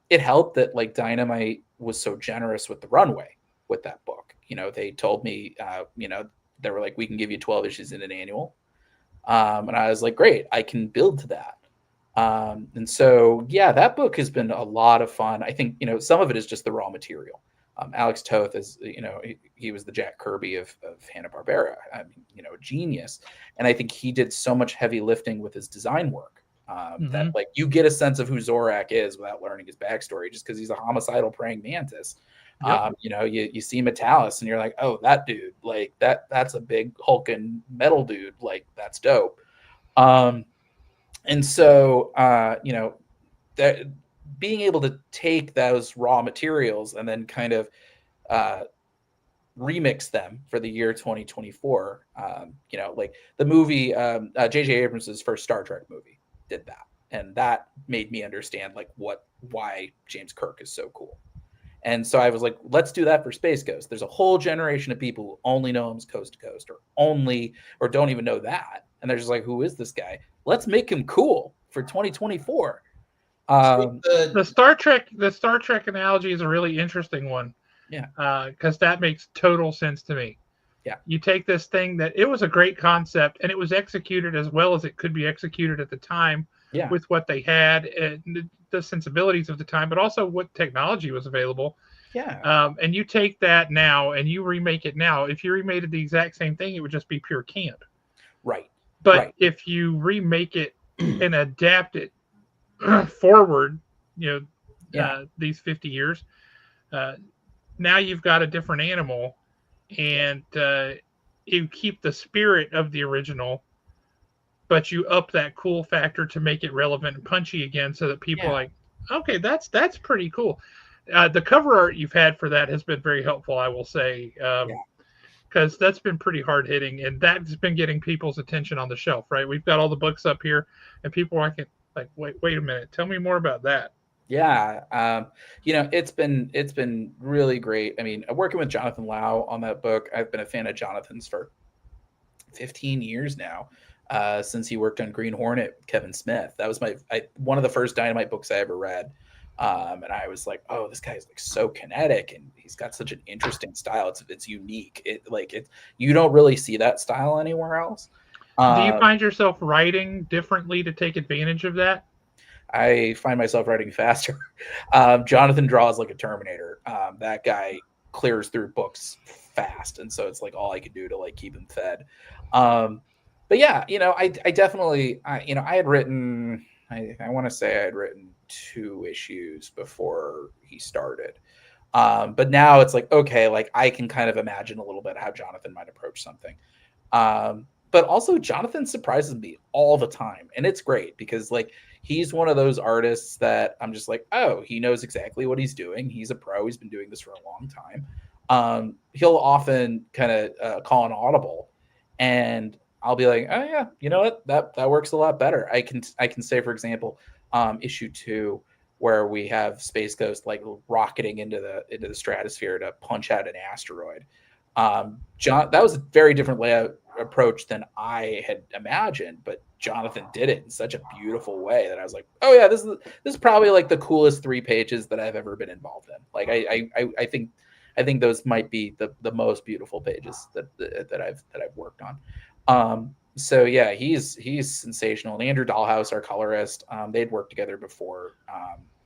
it helped that like Dynamite was so generous with the runway with that book. They told me, they were like, we can give you 12 issues in an annual. And I was like, great, I can build to that. And so, yeah, that book has been a lot of fun. I think, some of it is just the raw material. Alex Toth is, he was the Jack Kirby of Hanna-Barbera, a genius. And I think he did so much heavy lifting with his design work that like you get a sense of who Zorak is without learning his backstory, just because he's a homicidal praying mantis. Yep. You see Metalis and you're like, oh, that dude, like that's a big hulking metal dude. Like, that's dope. And so, that being able to take those raw materials and then kind of remix them for the year 2024, like the movie, J.J. Abrams' first Star Trek movie did that. And that made me understand like why James Kirk is so cool. And so I was like, let's do that for Space Ghost. There's a whole generation of people who only know him as Coast to Coast, or don't even know that. And they're just like, who is this guy? Let's make him cool for 2024. The Star Trek analogy is a really interesting one. Yeah. Because that makes total sense to me. Yeah. You take this thing that it was a great concept and it was executed as well as it could be executed at the time with what they had and the sensibilities of the time, but also what technology was available. Yeah. And you take that now and you remake it now. If you remade it the exact same thing, it would just be pure camp. Right. But if you remake it and adapt it forward, these 50 years, now you've got a different animal, and you keep the spirit of the original, but you up that cool factor to make it relevant and punchy again, so that people are like, okay, that's pretty cool. The cover art you've had for that has been very helpful, I will say, because that's been pretty hard hitting, and that's been getting people's attention on the shelf. Right, we've got all the books up here, and people are like, wait a minute, tell me more about that. Yeah. It's been really great. I mean, working with Jonathan Lau on that book, I've been a fan of Jonathan's for 15 years now, since he worked on Green Hornet with Kevin Smith. That was one of the first Dynamite books I ever read. And I was like, oh, this guy's like so kinetic and he's got such an interesting style. It's unique. You don't really see that style anywhere else. Do you find yourself writing differently to take advantage of that? I find myself writing faster. Jonathan draws like a Terminator. That guy clears through books fast, and so it's like all I could do to like keep him fed. But yeah, I definitely, I had written, I want to say I had written 2 issues before he started. But now it's like, okay, like I can kind of imagine a little bit how Jonathan might approach something. But also Jonathan surprises me all the time. And it's great because like he's one of those artists that I'm just like, oh, he knows exactly what he's doing. He's a pro. He's been doing this for a long time. He'll often kind of call an audible and I'll be like, oh yeah, you know what? That works a lot better. I can say, for example, issue 2, where we have Space Ghost like rocketing into the stratosphere to punch out an asteroid. That was a very different layout approach than I had imagined, but Jonathan did it in such a beautiful way that I was like, oh yeah, this is probably like the coolest 3 pages that I've ever been involved in. Like I think those might be the most beautiful pages that I've worked on. So yeah, he's sensational. And Andrew Dahlhaus, our colorist, they'd worked together before,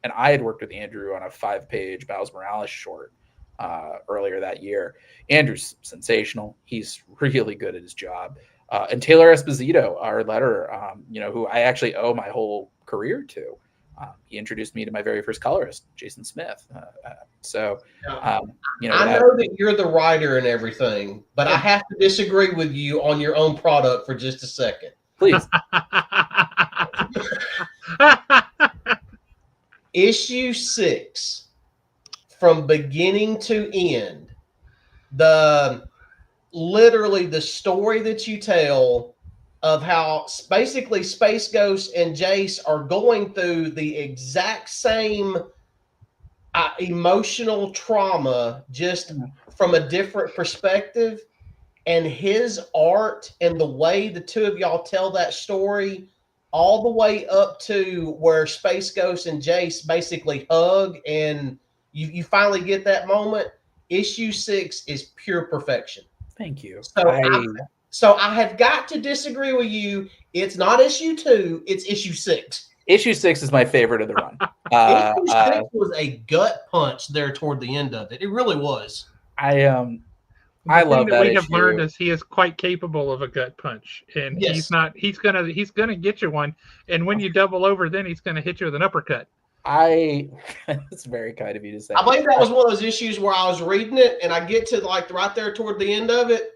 and I had worked with Andrew on a 5-page Miles Morales short earlier that year. Andrew's sensational. He's really good at his job. And Taylor Esposito, our letterer, who I actually owe my whole career to. He introduced me to my very first colorist, Jason Smith. I know that you're the writer and everything, but I have to disagree with you on your own product for just a second. Please. Issue 6, from beginning to end, literally the story that you tell of how basically Space Ghost and Jace are going through the exact same emotional trauma, just from a different perspective, and his art and the way the two of y'all tell that story, all the way up to where Space Ghost and Jace basically hug and you finally get that moment. Issue 6 is pure perfection. Thank you. So I have got to disagree with you. It's not issue 2, it's issue 6. Issue 6 is my favorite of the run. Issue 6 was a gut punch there toward the end of it. It really was. I love that we issue. have learned is he is quite capable of a gut punch, and yes. he's gonna get you one, and when you double over, then he's gonna hit you with an uppercut. It's very kind of you to say. I believe that was one of those issues where I was reading it and I get to like right there toward the end of it,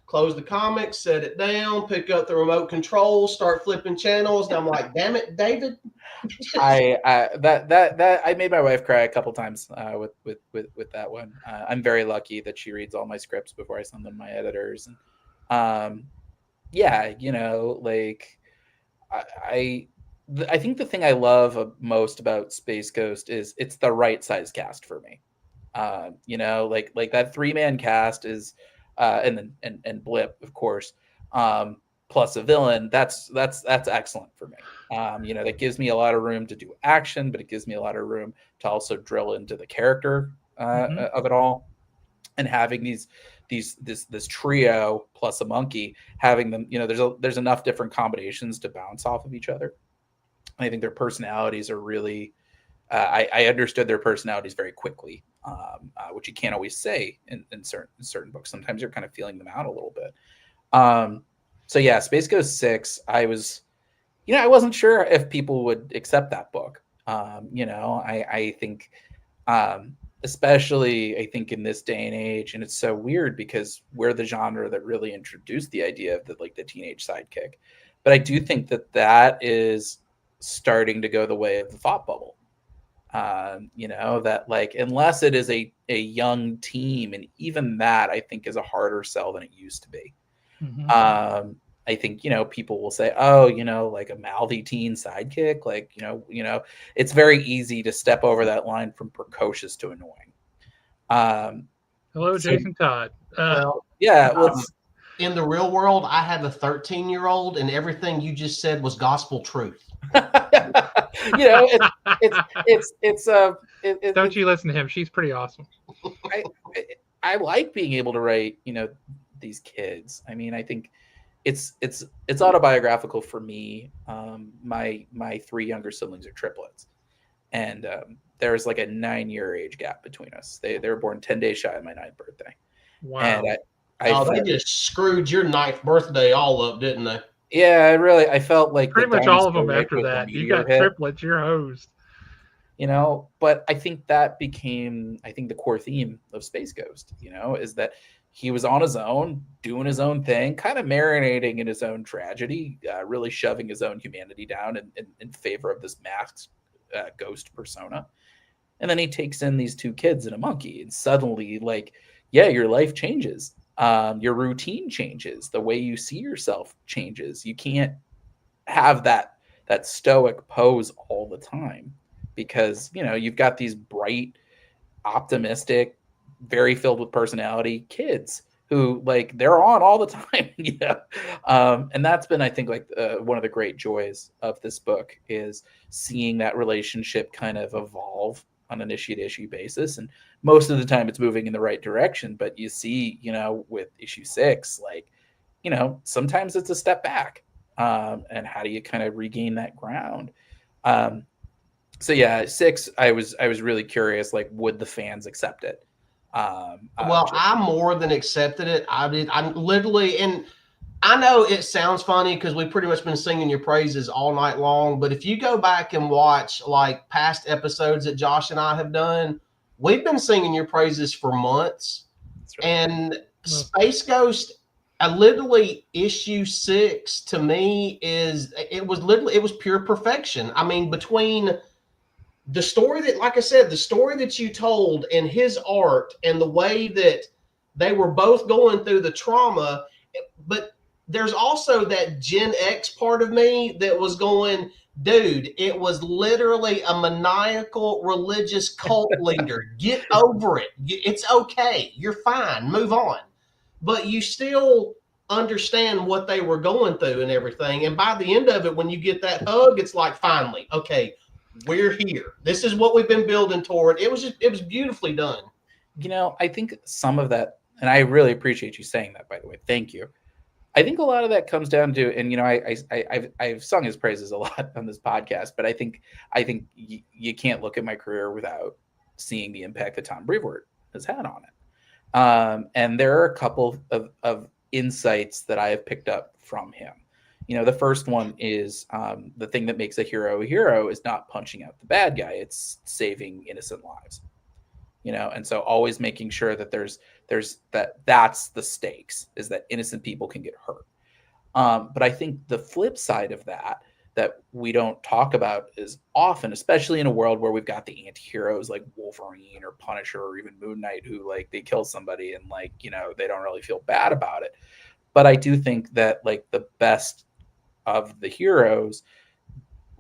close the comic, set it down, pick up the remote control, start flipping channels, and I'm like, damn it, David. I made my wife cry a couple times with that one. I'm very lucky that she reads all my scripts before I send them to my editors. And I think the thing I love most about Space Ghost is it's the right size cast for me. Like that 3-man cast is, and Blip, of course, plus a villain. That's excellent for me. That gives me a lot of room to do action, but it gives me a lot of room to also drill into the character of it all. And having this trio plus a monkey, having them, there's enough different combinations to bounce off of each other. I think their personalities are really, I understood their personalities very quickly, which you can't always say in certain books. Sometimes you're kind of feeling them out a little bit. So yeah, Space Ghost 6, I wasn't sure if people would accept that book. I think, especially I think in this day and age, and it's so weird because we're the genre that really introduced the idea of the teenage sidekick. But I do think that is starting to go the way of the thought bubble. That like, unless it is a young team, and even that I think is a harder sell than it used to be. I think, people will say, oh, like a mouthy teen sidekick, like, it's very easy to step over that line from precocious to annoying. Hello, so- Jason Todd. Well, Yeah, well, in the real world, I have a 13-year-old, and everything you just said was gospel truth. Don't you listen to him? She's pretty awesome. I like being able to write, these kids. I mean, I think it's autobiographical for me. My three younger siblings are triplets, and there's like a 9-year age gap between us. They were born 10 days shy of my 9th birthday. Wow. And they just screwed your 9th birthday all up, didn't they? Yeah, I felt like pretty much all of them after that. You got triplets, you're hosed. But I think that became, the core theme of Space Ghost, is that he was on his own, doing his own thing, kind of marinating in his own tragedy, really shoving his own humanity down in favor of this masked ghost persona. And then he takes in these two kids and a monkey, and suddenly, your life changes. Your routine changes. The way you see yourself changes. You can't have that stoic pose all the time, because you've got these bright, optimistic, very filled with personality kids who they're on all the time. And that's been, I think, one of the great joys of this book is seeing that relationship kind of evolve on an issue-to-issue basis. And most of the time it's moving in the right direction, but you see, with issue 6, sometimes it's a step back. And how do you kind of regain that ground? So yeah, 6, I was really curious, would the fans accept it? Well, I more than accepted it. I did. I literally, and I know it sounds funny because we've pretty much been singing your praises all night long. But if you go back and watch past episodes that Josh and I have done, we've been singing your praises for months. Right. And Space Ghost, literally issue 6 to me it was pure perfection. I mean, between the story that, like I said, the story that you told and his art and the way that they were both going through the trauma, but there's also that Gen X part of me that was going, dude, it was literally a maniacal religious cult leader. Get over it. It's okay. You're fine. Move on. But you still understand what they were going through and everything. And by the end of it, when you get that hug, it's like, finally, okay, we're here. This is what we've been building toward. It was beautifully done. I think some of that, and I really appreciate you saying that, by the way. Thank you. I think a lot of that comes down to, and I've sung his praises a lot on this podcast, but I think you can't look at my career without seeing the impact that Tom Brevoort has had on it. And there are a couple of insights that I have picked up from him. The first one is the thing that makes a hero is not punching out the bad guy; it's saving innocent lives. And so always making sure that there's that's the stakes, is that innocent people can get hurt. But I think the flip side of that we don't talk about as often, especially in a world where we've got the anti-heroes like Wolverine or Punisher or even Moon Knight, who they kill somebody and they don't really feel bad about it. But I do think that the best of the heroes,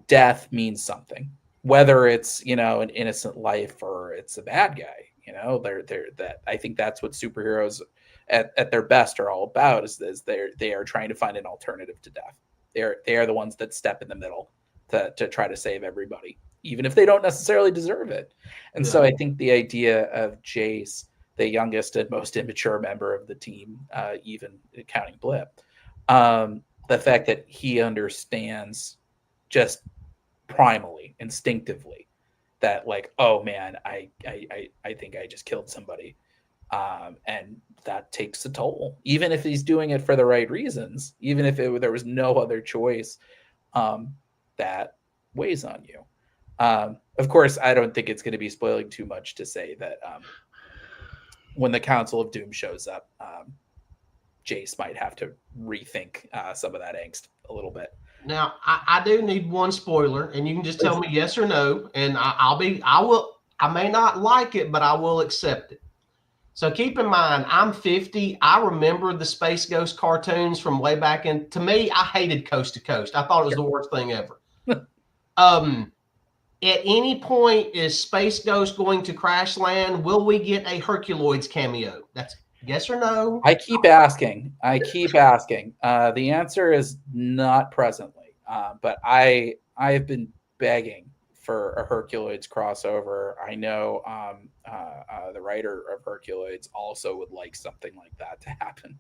death means something, whether it's an innocent life or it's a bad guy. That I think that's what superheroes at their best are all about, is they are trying to find an alternative to death. They are the ones that step in the middle to try to save everybody, even if they don't necessarily deserve it. And so I think the idea of Jace, the youngest and most immature member of the team, even counting Blip, the fact that he understands just primally, instinctively, that oh man, I think I just killed somebody, and that takes a toll, even if he's doing it for the right reasons, even if there was no other choice, that weighs on you. Of course, I don't think it's going to be spoiling too much to say that when the Council of Doom shows up, Jace might have to rethink some of that angst a little bit. Now, I do need one spoiler, and you can just tell me yes or no, and I may not like it, but I will accept it. So keep in mind, I'm 50. I remember the Space Ghost cartoons from way back in. To me, I hated Coast to Coast. I thought it was the worst thing ever. At any point, is Space Ghost going to crash land? Will we get a Herculoids cameo? That's yes or no? I keep asking. The answer is not presently, but I have been begging for a Herculoids crossover. I know the writer of Herculoids also would like something like that to happen.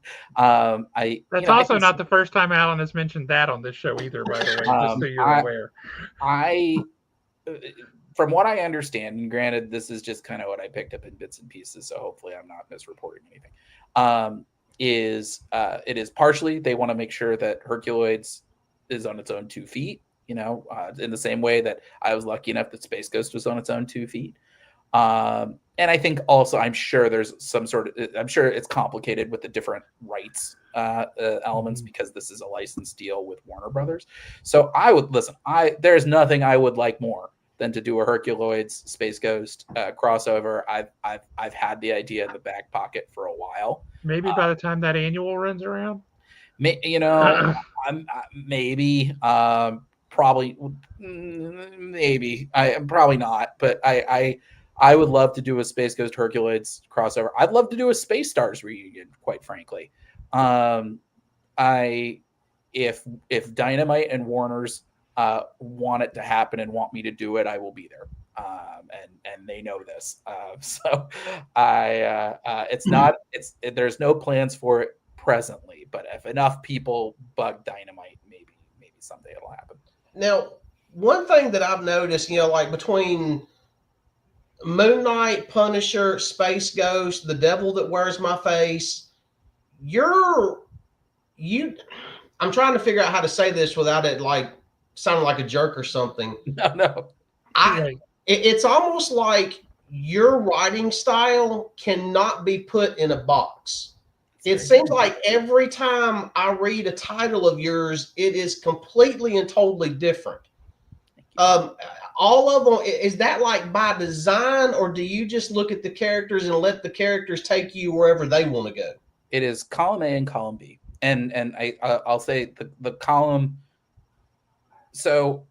That's also not the first time Alan has mentioned that on this show either, by the way, just so you're aware. From what I understand, and granted, this is just kind of what I picked up in bits and pieces, so hopefully I'm not misreporting anything, it is partially they want to make sure that Herculoids is on its own 2 feet, in the same way that I was lucky enough that Space Ghost was on its own 2 feet. And I think also, I'm sure there's I'm sure it's complicated with the different rights elements because this is a licensed deal with Warner Brothers. So there's nothing I would like more than to do a Herculoids Space Ghost crossover. I've had the idea in the back pocket for a while. Maybe by the time that annual runs around. Maybe. Probably, maybe. I'm probably not, but I would love to do a Space Ghost Herculoids crossover. I'd love to do a Space Stars reunion, quite frankly. If Dynamite and Warner's want it to happen and want me to do it, I will be there. And they know this. So there's no plans for it presently, but if enough people bug Dynamite, maybe someday it'll happen. Now, one thing that I've noticed, like between Moon Knight, Punisher, Space Ghost, The Devil That Wears My Face, I'm trying to figure out how to say this without it like sounding like a jerk or something. No. It's almost like your writing style cannot be put in a box. It seems like every time I read a title of yours, it is completely and totally different. All of them, is that like by design, or do you just look at the characters and let the characters take you wherever they want to go? It is column A and column B. And I'll say the column. So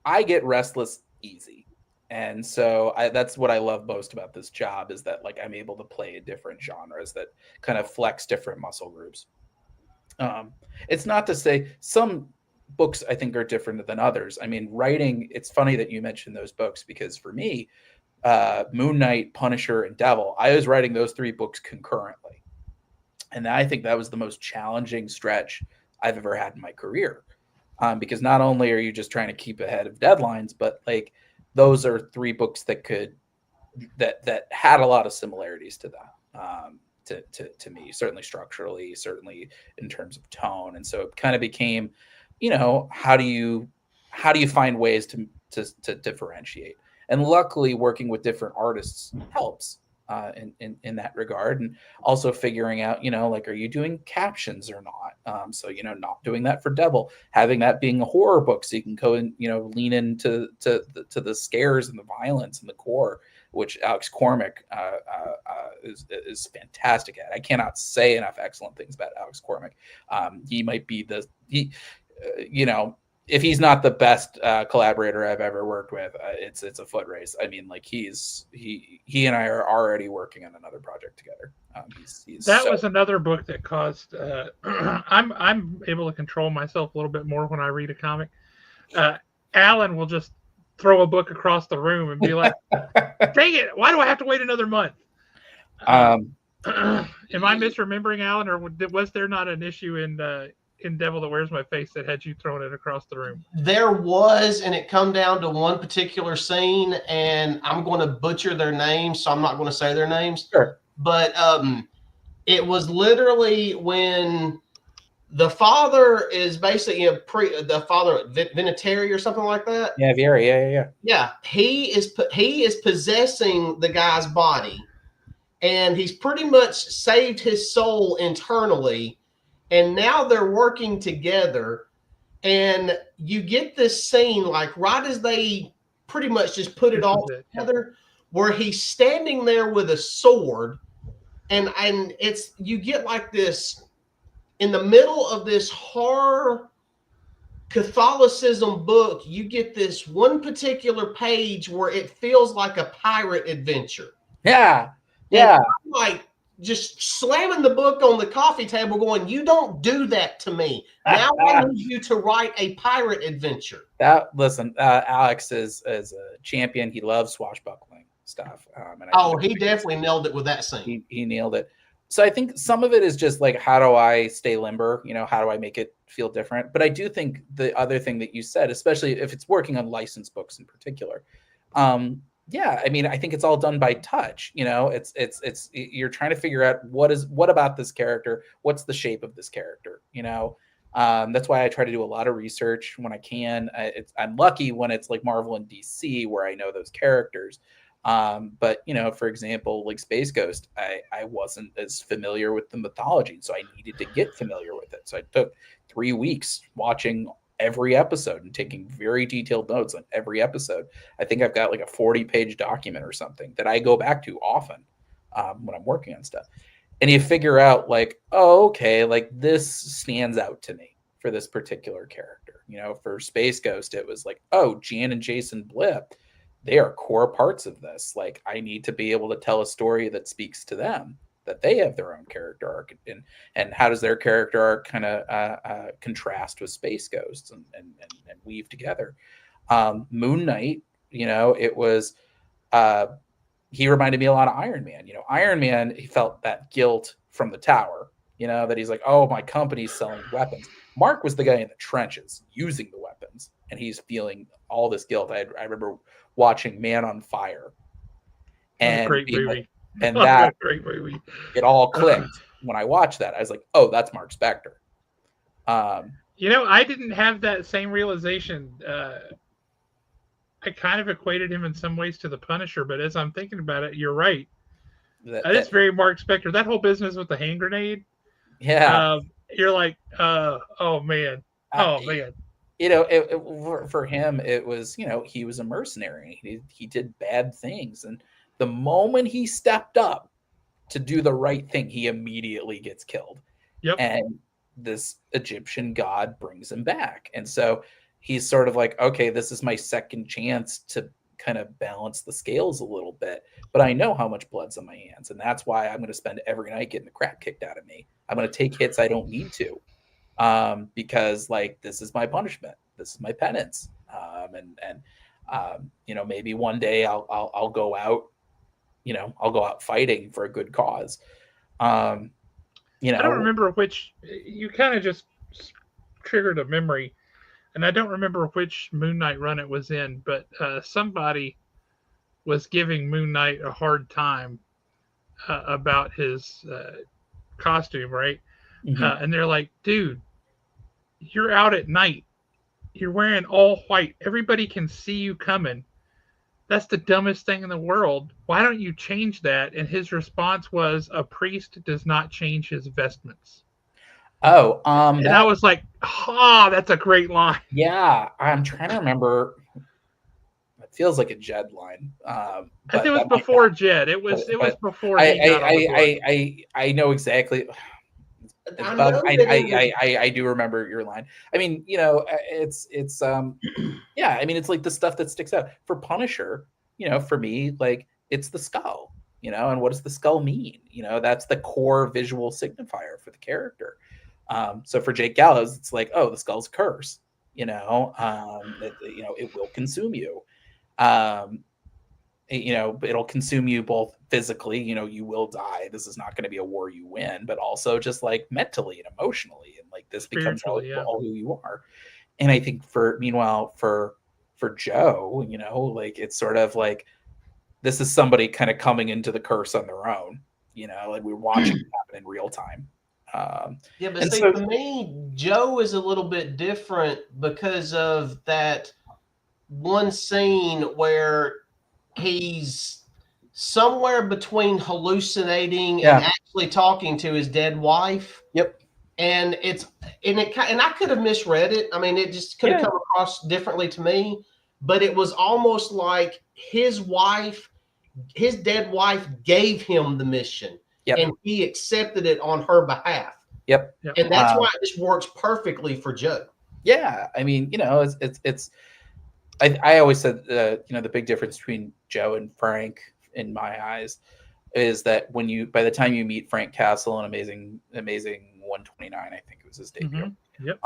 I get restless easy. And so that's what I love most about this job is that like I'm able to play in different genres that kind of flex different muscle groups. It's not to say some books I think are different than others. I mean, writing, it's funny that you mentioned those books because for me, Moon Knight, Punisher, and Devil, I was writing those 3 books concurrently. And I think that was the most challenging stretch I've ever had in my career. Because not only are you just trying to keep ahead of deadlines, but like those are 3 books that had a lot of similarities to that, to me, certainly structurally, certainly in terms of tone. And so it kind of became, how do you find ways to differentiate? And luckily working with different artists helps in that regard. And also figuring out, like, are you doing captions or not? So, not doing that for Devil, having that being a horror book. So you can go and, lean into the scares and the violence and the gore, which Alex Cormack is fantastic at. I cannot say enough excellent things about Alex Cormack. He might be if he's not the best collaborator I've ever worked with, it's a foot race. I mean, like he and I are already working on another project together. That was another book that caused. I'm able to control myself a little bit more when I read a comic. Alan will just throw a book across the room and be like, "Dang it! Why do I have to wait another month?" Am I misremembering, Alan, or was there not an issue in Devil That Wears My Face that had you throwing it across the room? There was, and it come down to one particular scene, and I'm going to butcher their names, so I'm not going to say their names. Sure. But it was literally when the father is basically the father Vinatieri or something like that. Yeah, Vieri. Yeah. Yeah, he is possessing the guy's body, and he's pretty much saved his soul internally. And now they're working together, and you get this scene like right as they pretty much just put it all together, where he's standing there with a sword, and it's, you get like this in the middle of this horror Catholicism book, you get this one particular page where it feels like a pirate adventure. Yeah. And I'm like just slamming the book on the coffee table going, you don't do that to me. Now I need you to write a pirate adventure. Listen, Alex is a champion. He loves swashbuckling stuff. And he definitely nailed it with that scene. He nailed it. So I think some of it is just like, how do I stay limber? How do I make it feel different? But I do think the other thing that you said, especially if it's working on licensed books in particular, yeah, I mean, I think it's all done by touch. It's you're trying to figure out what about this character? What's the shape of this character? That's why I try to do a lot of research when I can. I'm lucky when it's like Marvel and DC where I know those characters. But for example, like Space Ghost, I wasn't as familiar with the mythology, so I needed to get familiar with it. So I took 3 weeks watching every episode and taking very detailed notes on every episode. I think I've got like a 40-page document or something that I go back to often when I'm working on stuff. And you figure out like, oh, okay, like this stands out to me for this particular character. For Space Ghost, it was like, oh, Jan and Jason Blip, they are core parts of this. Like, I need to be able to tell a story that speaks to them, that they have their own character arc, and how does their character arc kind of contrast with Space Ghosts and weave together. Moon Knight, it was he reminded me a lot of Iron Man. Iron Man, he felt that guilt from the tower, that he's like, oh, my company's selling weapons. Mark was the guy in the trenches using the weapons, and he's feeling all this guilt. I remember watching Man on Fire, and great movie. Like, and that great movie. It all clicked when I watched that. I was like, oh, that's Mark Spector. I didn't have that same realization. I kind of equated him in some ways to the Punisher, but as I'm thinking about it, you're right. It's very Mark Spector. That whole business with the hand grenade. Yeah. You're like, oh man. Oh man. For him, it was, he was a mercenary. He did bad things. And the moment he stepped up to do the right thing, he immediately gets killed. Yep. And this Egyptian god brings him back. And so he's sort of like, okay, this is my second chance to kind of balance the scales a little bit. But I know how much blood's on my hands. And that's why I'm going to spend every night getting the crap kicked out of me. I'm going to take hits I don't need to. Because like, this is my punishment. This is my penance. Maybe one day I'll go out, I'll go out fighting for a good cause. I don't remember which, you kind of just triggered a memory, and I don't remember which Moon Knight run it was in, but somebody was giving Moon Knight a hard time about his costume, right? Mm-hmm. And they're like, dude, you're out at night. You're wearing all white. Everybody can see you coming. That's the dumbest thing in the world. Why don't you change that? And his response was, a priest does not change his vestments. Oh, and I was like, that's a great line. Yeah, I'm trying to remember. It feels like a Jed line. I think it was before Jed. It was before. I know exactly. I do remember your line. I mean, it's yeah, I mean, it's like the stuff that sticks out for Punisher, for me, like it's the skull, and what does the skull mean? That's the core visual signifier for the character. So for Jake Gallows, it's like, oh, the skull's a curse, it will consume you. It'll consume you both physically, you will die. This is not going to be a war you win, but also just like mentally and emotionally. And like this becomes all who you are. And I think for Joe, like it's sort of like, this is somebody kind of coming into the curse on their own, like we're watching it happen in real time. But see, for me, Joe is a little bit different because of that one scene where he's somewhere between hallucinating and actually talking to his dead wife. Yep. And I could have misread it. I mean, it just could have come across differently to me, but it was almost like his dead wife gave him the mission. Yep. and he accepted it on her behalf. Yep. And that's why it just works perfectly for Joe. Yeah, I mean, it's. I always said, the big difference between Joe and Frank, in my eyes, is that by the time you meet Frank Castle in Amazing 129, I think it was his debut. Yep.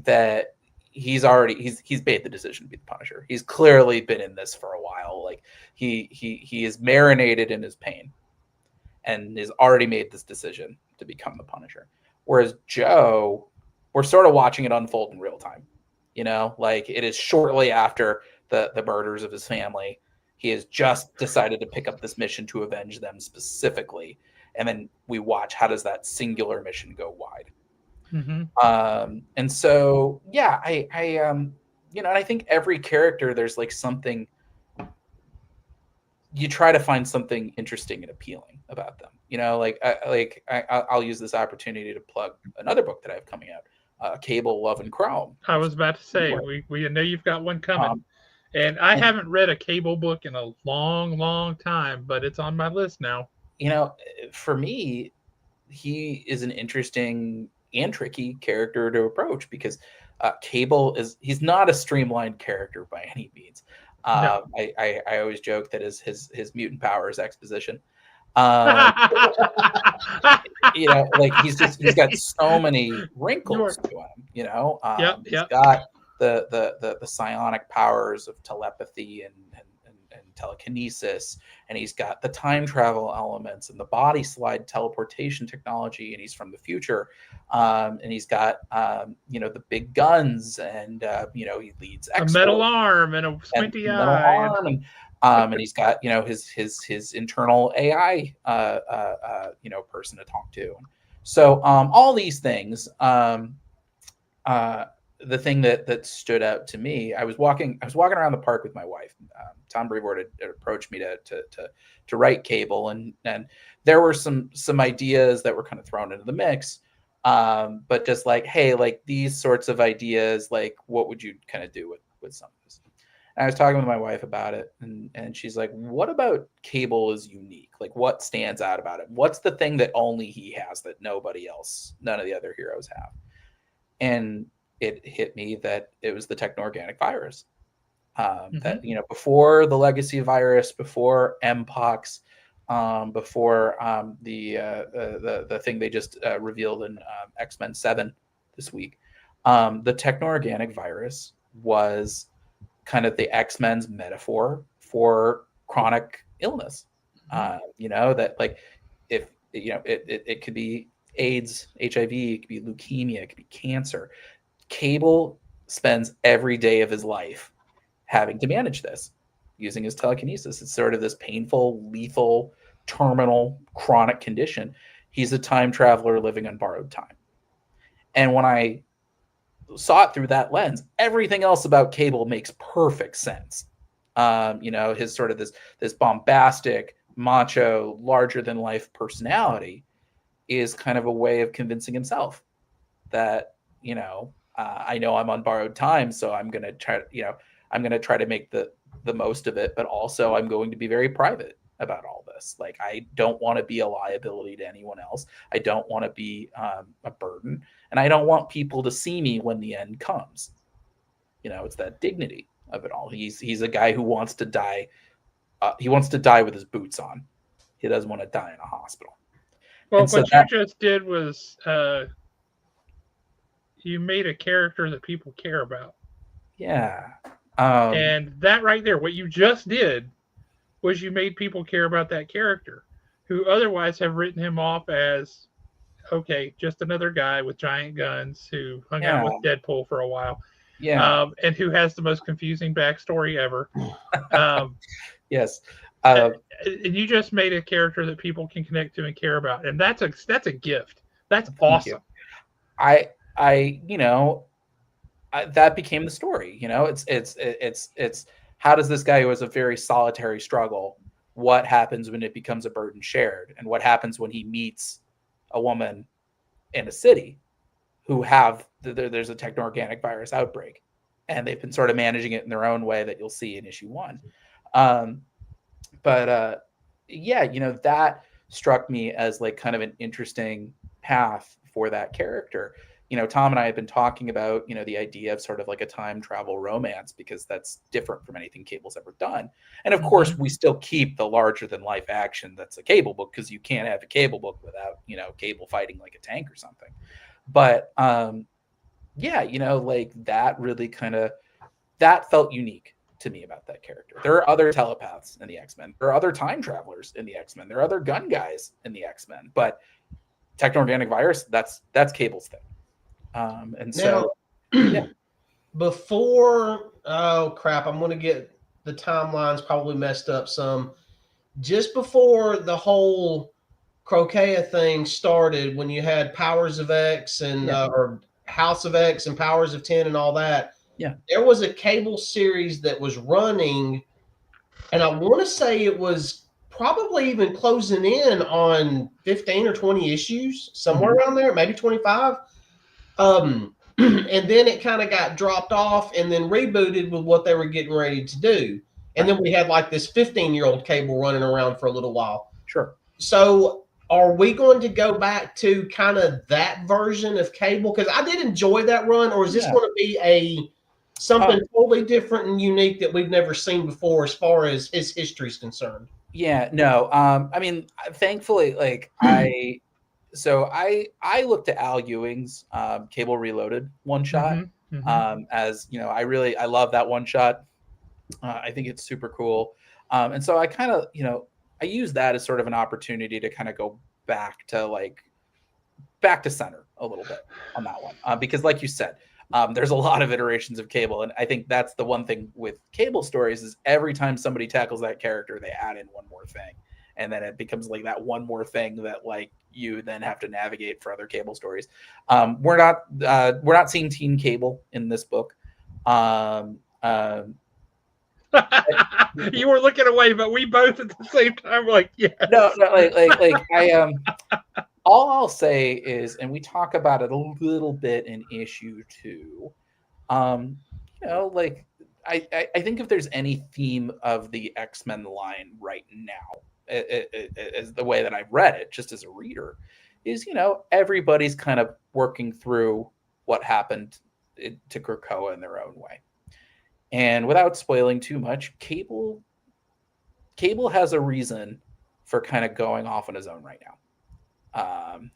That he's made the decision to be the Punisher. He's clearly been in this for a while. Like he is marinated in his pain, and has already made this decision to become the Punisher. Whereas Joe, we're sort of watching it unfold in real time. Like it is shortly after the murders of his family. He has just decided to pick up this mission to avenge them specifically. And then we watch, how does that singular mission go wide? Mm-hmm. And so, yeah, and I think every character, there's like something, you try to find something interesting and appealing about them. I'll use this opportunity to plug another book that I have coming out, Cable, Love, and Chrome. I was about to say, we know you've got one coming. And I haven't read a Cable book in a long, long time, but it's on my list now. For me, he is an interesting and tricky character to approach, because Cable he's not a streamlined character by any means. No. I always joke that his mutant power is exposition. Like he's got so many wrinkles to him. He's got the psionic powers of telepathy and telekinesis, and he's got the time travel elements and the body slide teleportation technology, and he's from the future, and he's got the big guns, and he leads a metal arm and a squinty eye, and he's got his internal AI person to talk to. So all these things. The thing that stood out to me, I was walking around the park with my wife. Tom Brevoort had approached me to write Cable, and there were some ideas that were kind of thrown into the mix, but just like, hey, like these sorts of ideas, like what would you kind of do with some of this? And I was talking with my wife about it, and she's like, what about Cable is unique? Like what stands out about it? What's the thing that only he has that none of the other heroes have? And it hit me that it was the techno-organic virus. That before the legacy virus, before Mpox, before the thing they just revealed in X-Men 7 this week, the techno-organic virus was kind of the X-Men's metaphor for chronic illness. That like if it could be AIDS, HIV, it could be leukemia, it could be cancer. Cable spends every day of his life having to manage this using his telekinesis. It's sort of this painful, lethal, terminal, chronic condition. He's a time traveler living on borrowed time. And when I saw it through that lens, everything else about Cable makes perfect sense. His sort of this bombastic, macho, larger than life personality is kind of a way of convincing himself that, I know I'm on borrowed time, so I'm going to try to make the most of it, but also I'm going to be very private about all this. Like, I don't want to be a liability to anyone else. I don't want to be a burden, and I don't want people to see me when the end comes. It's that dignity of it all. He's a guy who wants to die. He wants to die with his boots on. He doesn't want to die in a hospital. Well, what you just did was you made a character that people care about. Yeah. And that right there, what you just did was you made people care about that character, who otherwise have written him off as, okay, just another guy with giant guns who hung out with Deadpool for a while. Yeah. And who has the most confusing backstory ever. Yes. And you just made a character that people can connect to and care about. And that's a gift. That's awesome. That became the story. It's how does this guy who has a very solitary struggle, what happens when it becomes a burden shared, and what happens when he meets a woman in a city who there's a techno-organic virus outbreak, and they've been sort of managing it in their own way that you'll see in issue 1. That struck me as like kind of an interesting path for that character. Tom and I have been talking about, the idea of sort of like a time travel romance, because that's different from anything Cable's ever done. And of course, we still keep the larger than life action that's a Cable book, because you can't have a Cable book without, Cable fighting like a tank or something. But like that really that felt unique to me about that character. There are other telepaths in the X-Men. There are other time travelers in the X-Men. There are other gun guys in the X-Men. But techno-organic virus, that's Cable's thing. And so, now, before, oh crap, I'm going to get the timelines probably messed up some. Just before the whole Crocea thing started, when you had Powers of X and or House of X and Powers of 10 and all that, there was a Cable series that was running, and I want to say it was probably even closing in on 15 or 20 issues, somewhere around there, maybe 25. And then it kind of got dropped off and then rebooted with what they were getting ready to do. And then we had like this 15-year-old Cable running around for a little while. Sure. So are we going to go back to kind of that version of Cable? Because I did enjoy that run. Or is this going to be something totally different and unique that we've never seen before as far as his history is concerned? Yeah, no. I mean, thankfully, like I looked at Al Ewing's Cable Reloaded one shot. As I love that one shot. I think it's super cool. And so I kind of, I use that as sort of an opportunity to kind of go back to center a little bit on that one. Because like you said, there's a lot of iterations of Cable. And I think that's the one thing with Cable stories is every time somebody tackles that character, they add in one more thing. And then it becomes like that one more thing that like you then have to navigate for other Cable stories. We're not seeing Teen Cable in this book. You were looking away, but we both at the same time were like, yeah. No, like I all I'll say is, and we talk about it a little bit in issue 2. Like I think if there's any theme of the X-Men line right now, is the way that I've read it, just as a reader, is everybody's kind of working through what happened to Krakoa in their own way. And without spoiling too much, Cable has a reason for kind of going off on his own right now.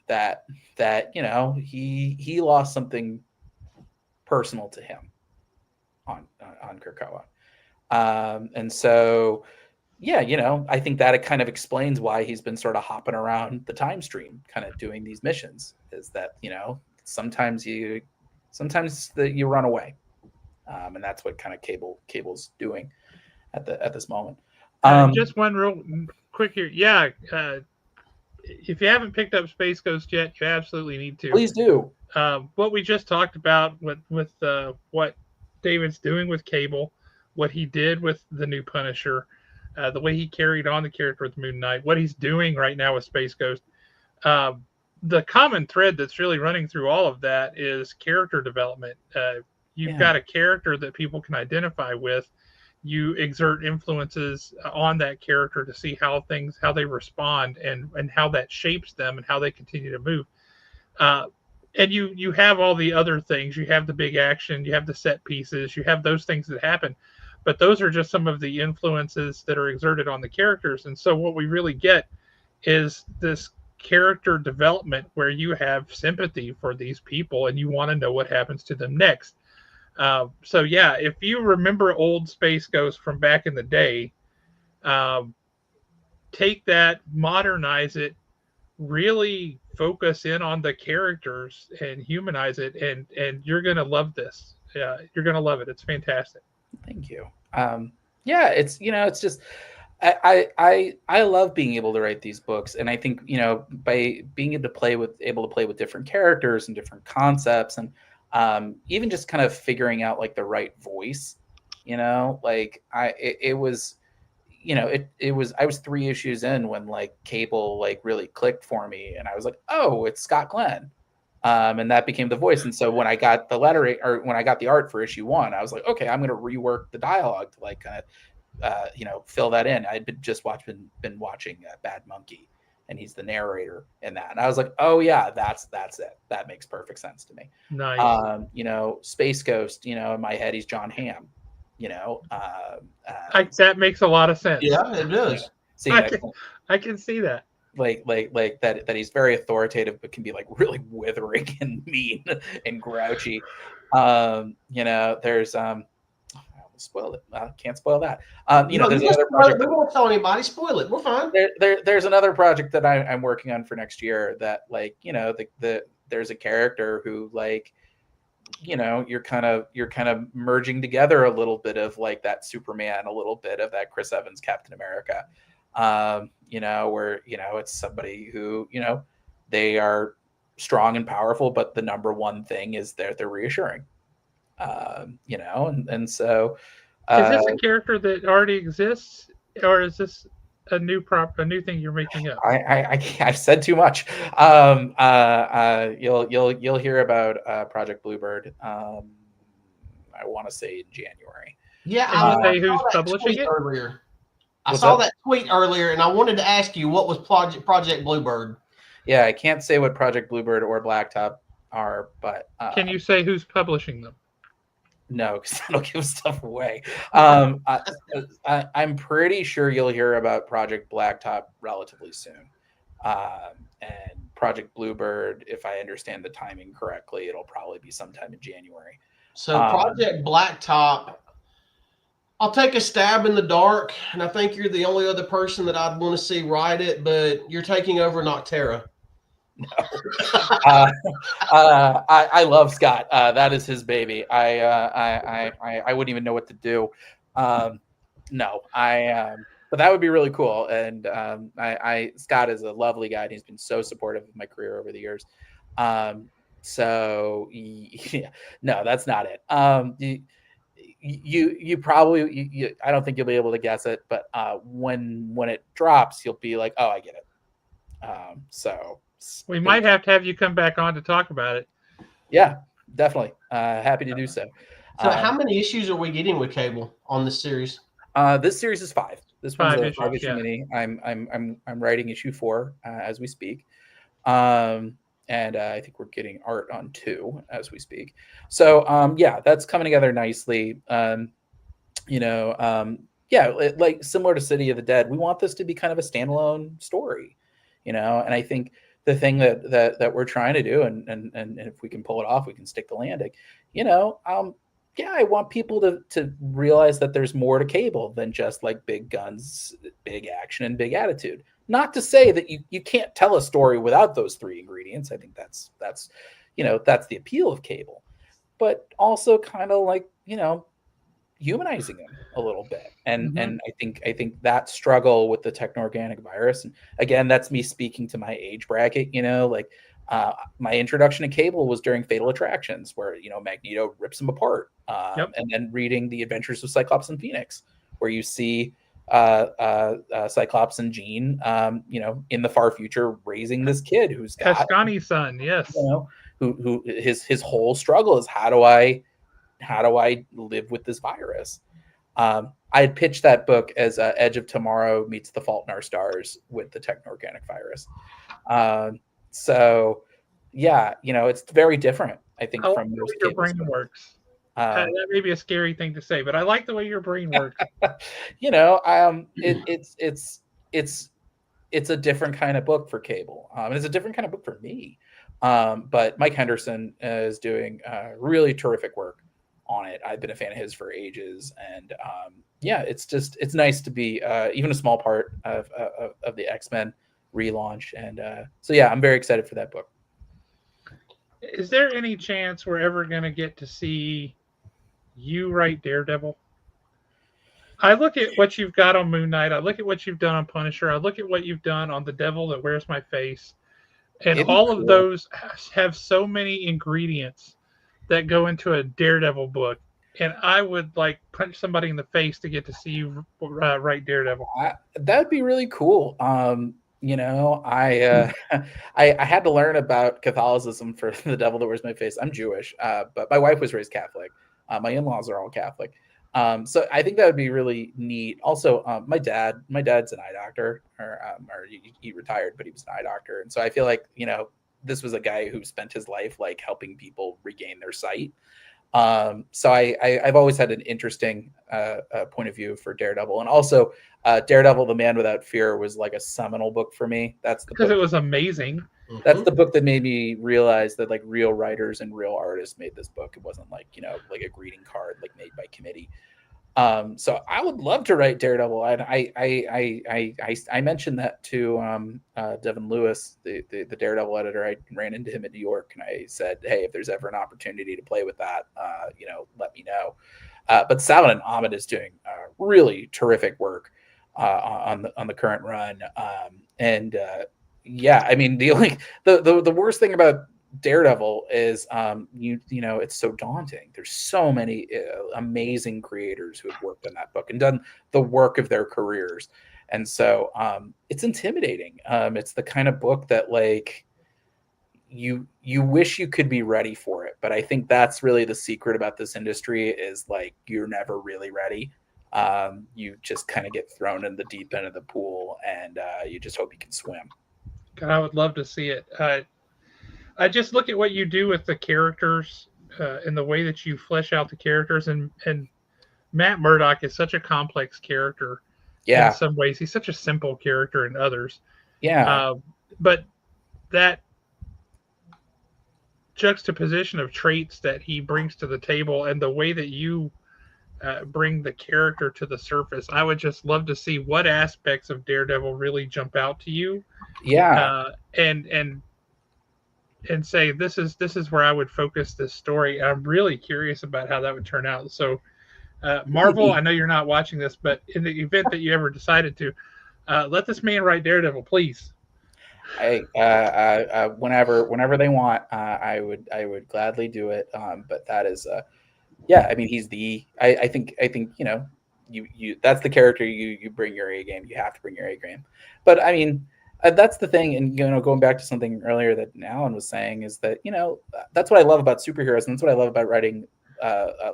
That he lost something personal to him on Krakoa. And so I think that it kind of explains why he's been sort of hopping around the time stream, kind of doing these missions, is that, sometimes you run away. And that's what kind of Cable's doing at this moment. Just one real quick here. Yeah. If you haven't picked up Space Ghost yet, you absolutely need to. Please do. What we just talked about with what David's doing with Cable, what he did with the new Punisher, the way he carried on the character with Moon Knight, what he's doing right now with Space Ghost. The common thread that's really running through all of that is character development. You've got a character that people can identify with. You exert influences on that character to see how they respond and how that shapes them and how they continue to move. And you have all the other things. You have the big action, you have the set pieces, you have those things that happen. But those are just some of the influences that are exerted on the characters. And so what we really get is this character development where you have sympathy for these people and you want to know what happens to them next. So yeah, if you remember old Space Ghost from back in the day, take that, modernize it, really focus in on the characters and humanize it, and you're gonna love this. Yeah, you're gonna love it. It's fantastic. Thank you. It's it's just I love being able to write these books, and I think by being able to play with different characters and different concepts and even just kind of figuring out like the right voice, I was 3 issues in when like Cable like really clicked for me, and I was like, oh, it's Scott Glenn. And that became the voice. And so when I got the lettering, or when I got the art for issue 1, I was like, okay, I'm going to rework the dialogue to like kind of, fill that in. I'd been watching Bad Monkey, and he's the narrator in that. And I was like, oh yeah, that's it. That makes perfect sense to me. Nice. You know, Space Ghost, you know, in my head he's John Hamm. You know, That makes a lot of sense. Yeah, it does. See, I can see that. Like that he's very authoritative, but can be like really withering and mean and grouchy. You know, there's I almost spoiled it. Can't spoil that. You know, there's another project. We won't tell anybody. Spoil it. We're fine. There's another project that I'm working on for next year that, like, you know, there's a character who, like, you know, you're kind of merging together a little bit of like that Superman, a little bit of that Chris Evans Captain America. You know, where, you know, it's somebody who, you know, they are strong and powerful, but the number one thing is they're reassuring. You know, and so is this a character that already exists, or is this a new thing you're making up? I've said too much. You'll hear about Project Bluebird. I want to say in January. Yeah, can you say who's publishing it? Earlier. I saw that tweet earlier, and I wanted to ask you, what was Project Bluebird? Yeah, I can't say what Project Bluebird or Blacktop are, but can you say who's publishing them? No, because that'll give stuff away. I'm pretty sure you'll hear about Project Blacktop relatively soon. And Project Bluebird, if I understand the timing correctly, it'll probably be sometime in January. So Project Blacktop, I'll take a stab in the dark, and I think you're the only other person that I'd want to see write it, but you're taking over Noctera. No. I love Scott. That is his baby. I wouldn't even know what to do. No, but that would be really cool. And Scott is a lovely guy, and he's been so supportive of my career over the years. So yeah, no, that's not it. You probably, I don't think you'll be able to guess it, but when it drops, you'll be like, oh, I get it. So we might have to have you come back on to talk about it. Yeah, definitely. Happy to do so. So how many issues are we getting with Cable on this series? This series is 5. This one's a 5-issue mini. I'm writing issue 4 as we speak. And I think we're getting art on 2 as we speak. So yeah, that's coming together nicely. You know, yeah, like similar to City of the Dead, we want this to be kind of a standalone story, you know. And I think the thing that we're trying to do, and if we can pull it off, we can stick the landing, you know. Yeah, I want people to realize that there's more to Cable than just like big guns, big action, and big attitude. Not to say that you can't tell a story without those 3 ingredients. I think that's you know, that's the appeal of Cable, but also kind of like, you know, humanizing him a little bit. And and I think that struggle with the techno-organic virus, and again, that's me speaking to my age bracket, you know, like my introduction to Cable was during Fatal Attractions, where, you know, Magneto rips him apart, and then reading The Adventures of Cyclops and Phoenix, where you see Cyclops and Jean, you know, in the far future, raising this kid who's got Cascani's son, yes, you know, who his whole struggle is, how do I live with this virus? I had pitched that book as Edge of Tomorrow meets The Fault in Our Stars with the techno-organic virus. So yeah, you know, it's very different, I think, from most your brain works. That may be a scary thing to say, but I like the way your brain works. You know, it's a different kind of book for Cable, and it's a different kind of book for me. But Mike Henderson is doing really terrific work on it. I've been a fan of his for ages, and yeah, it's nice to be even a small part of the X-Men relaunch, and so yeah, I'm very excited for that book. Is there any chance we're ever going to get to see you write Daredevil? I look at what you've got on Moon Knight. I look at what you've done on Punisher. I look at what you've done on The Devil That Wears My Face. And all of those have so many ingredients that go into a Daredevil book. And I would like punch somebody in the face to get to see you write Daredevil. That'd be really cool. You know, I had to learn about Catholicism for The Devil That Wears My Face. I'm Jewish, but my wife was raised Catholic. My in-laws are all Catholic. So I think that would be really neat. Also, my dad's an eye doctor, or he retired, but he was an eye doctor, and so I feel like this was a guy who spent his life like helping people regain their sight. So I've always had an interesting point of view for Daredevil, and also Daredevil: The Man Without Fear was like a seminal book for me. That's the because book. it was amazing. That's the book that made me realize that like real writers and real artists made this book. It wasn't like like a greeting card like made by committee. So I would love to write Daredevil. I mentioned that to Devin Lewis, the Daredevil editor. I ran into him in New York, and I said, "Hey, if there's ever an opportunity to play with that, let me know." But Saladin Ahmed is doing really terrific work on the current run, yeah, I mean the worst thing about Daredevil is it's so daunting. There's so many amazing creators who have worked on that book and done the work of their careers, and so it's intimidating. It's the kind of book that like you wish you could be ready for it, but I think that's really the secret about this industry is like you're never really ready. You just kind of get thrown in the deep end of the pool, and you just hope you can swim. God, I would love to see it. I just look at what you do with the characters and the way that you flesh out the characters, and Matt Murdock is such a complex character. Yeah. In some ways, he's such a simple character in others. Yeah. But that juxtaposition of traits that he brings to the table and the way that you bring the character to the surface, I would just love to see what aspects of Daredevil really jump out to you. Yeah. And say this is where I would focus this story. I'm really curious about how that would turn out. So, Marvel, I know you're not watching this, but in the event that you ever decided to, let this man write Daredevil, please. Whenever they want, I would gladly do it. But that is, yeah, I mean, he's I think you that's the character you bring your A game. You have to bring your A game. But I mean, that's the thing. And going back to something earlier that Alan was saying is that that's what I love about superheroes, and that's what I love about writing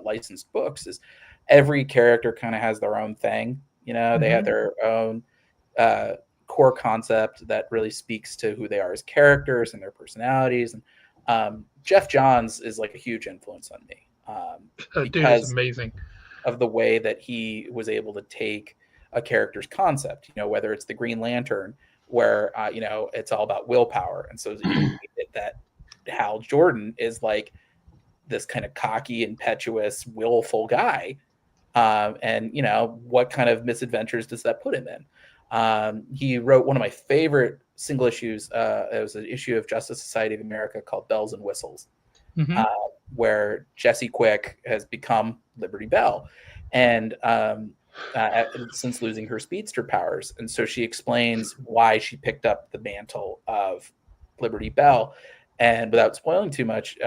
licensed books is every character kind of has their own thing. They have their own core concept that really speaks to who they are as characters and their personalities. And Jeff Johns is like a huge influence on me. Dude is amazing. Of the way that he was able to take a character's concept, whether it's the Green Lantern, where it's all about willpower, and so that Hal Jordan is like this kind of cocky, impetuous, willful guy, and what kind of misadventures does that put him in? He wrote one of my favorite single issues. It was an issue of Justice Society of America called Bells and Whistles. Where Jesse Quick has become Liberty Bell, and since losing her speedster powers, and so she explains why she picked up the mantle of Liberty Bell, and without spoiling too much,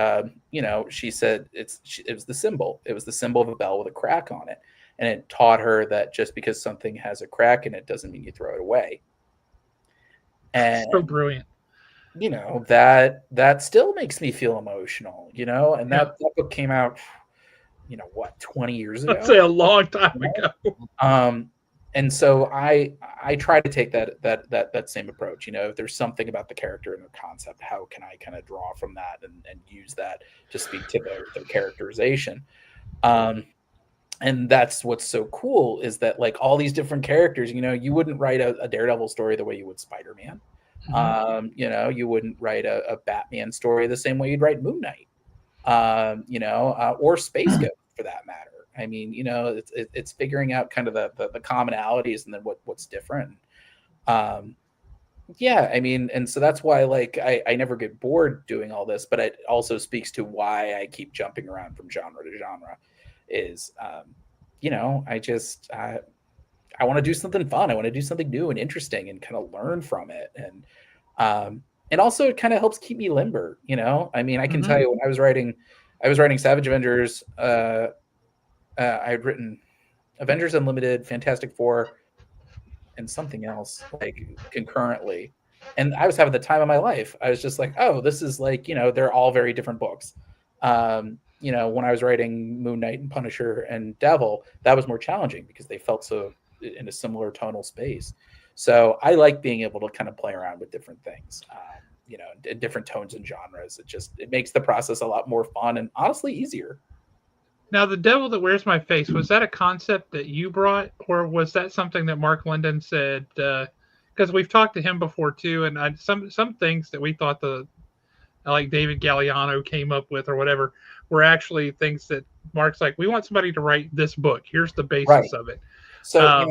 she said it was the symbol. It was the symbol of a bell with a crack on it, and it taught her that just because something has a crack in it doesn't mean you throw it away. And so brilliant. That still makes me feel emotional, and that book came out, 20 years ago? I'd say a long time ago. And so I try to take that same approach. If there's something about the character and their concept, how can I kind of draw from that and use that to speak to their characterization? And that's what's so cool is that like all these different characters, you wouldn't write a Daredevil story the way you would Spider-Man. You wouldn't write a Batman story the same way you'd write Moon Knight, or Space Ghost for that matter. I mean, it's figuring out kind of the commonalities and then what's different. Yeah, I mean, and so that's why like I never get bored doing all this, but it also speaks to why I keep jumping around from genre to genre. Is I want to do something fun. I want to do something new and interesting and kind of learn from it. And also it kind of helps keep me limber. I mean, I can tell you when I was writing Savage Avengers, I had written Avengers Unlimited, Fantastic Four, and something else like concurrently. And I was having the time of my life. I was just like, oh, this is like, they're all very different books. when I was writing Moon Knight and Punisher and Devil, that was more challenging because they felt so in a similar tonal space. So I like being able to kind of play around with different things, in different tones and genres. It makes the process a lot more fun and honestly easier. Now, The Devil That Wears My Face, was that a concept that you brought, or was that something that Mark Linden said? Because we've talked to him before too, and some things that we thought like David Galliano came up with or whatever were actually things that Mark's like, we want somebody to write this book. Here's the basis of it. So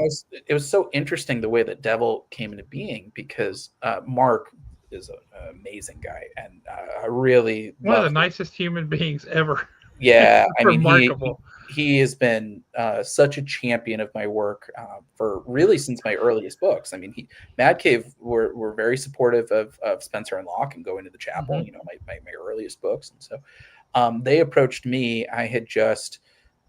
it was so interesting the way that Devil came into being because Mark is an amazing guy and I really one of the nicest human beings ever. Yeah, I mean, remarkable. He has been such a champion of my work for really since my earliest books. I mean, Mad Cave were very supportive of Spencer and Locke and going to the chapel. Mm-hmm. My earliest books, and so they approached me. I had just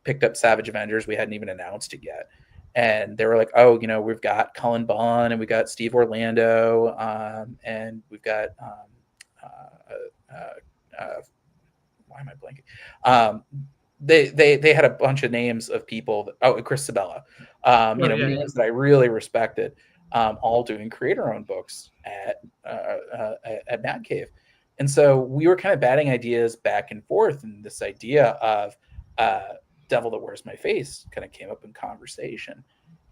picked up Savage Avengers. We hadn't even announced it yet, and they were like, "Oh, we've got Cullen Bunn and we got Steve Orlando, and we've got." Why am I blanking? They had a bunch of names of people. Chris Sabella, names that I really respected, all doing creator-owned books at Mad Cave, and so we were kind of batting ideas back and forth, and this idea of Devil That Wears My Face kind of came up in conversation.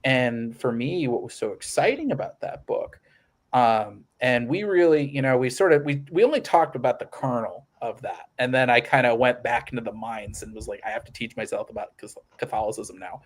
And for me, what was so exciting about that book, and we really, we only talked about the kernel of that, and then I kind of went back into the minds and was like, I have to teach myself about Catholicism now.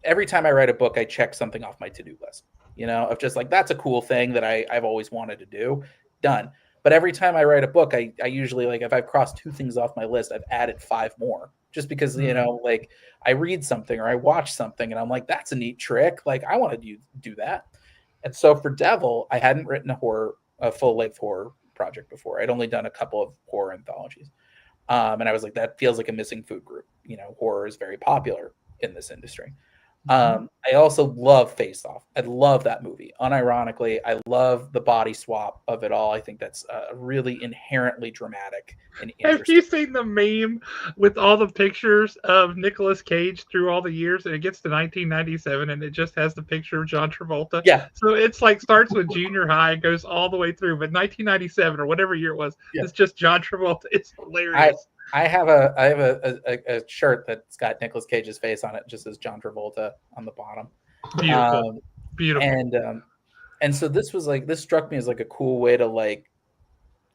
Every time I write a book, I check something off my to-do list, of just like, that's a cool thing that I've always wanted to do, done. But every time I write a book, I usually, like, if I've crossed 2 things off my list, I've added 5 more. Just because, like I read something or I watch something and I'm like, that's a neat trick. Like, I want to do that. And so for Devil, I hadn't written a full-length horror project before. I'd only done a couple of horror anthologies. And I was like, that feels like a missing food group. Horror is very popular in this industry. I also love Face Off. I love that movie. Unironically, I love the body swap of it all. I think that's really inherently dramatic and interesting. Have you seen the meme with all the pictures of Nicolas Cage through all the years, and it gets to 1997, and it just has the picture of John Travolta? Yeah. So it's like starts with junior high, goes all the way through, but 1997 or whatever year it was, it's just John Travolta. It's hilarious. I have a shirt that's got Nicolas Cage's face on it, just as John Travolta on the bottom. Beautiful. And so this struck me as like a cool way to like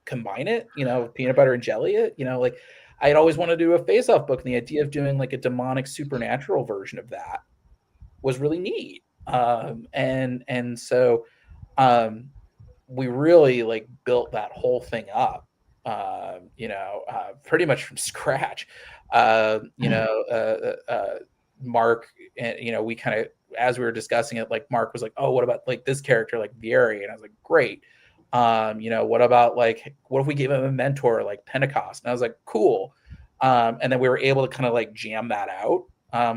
combine it, peanut butter and jelly it, like I'd always wanted to do a Face Off book, and the idea of doing like a demonic supernatural version of that was really neat. And so we really like built that whole thing up. Pretty much from scratch. Mark, and we kind of, as we were discussing it, like Mark was like, "Oh, what about like this character, like Vieri?" And I was like, "Great." What about like, what if we gave him a mentor like Pentecost? And I was like, "Cool." And then we were able to kind of like jam that out.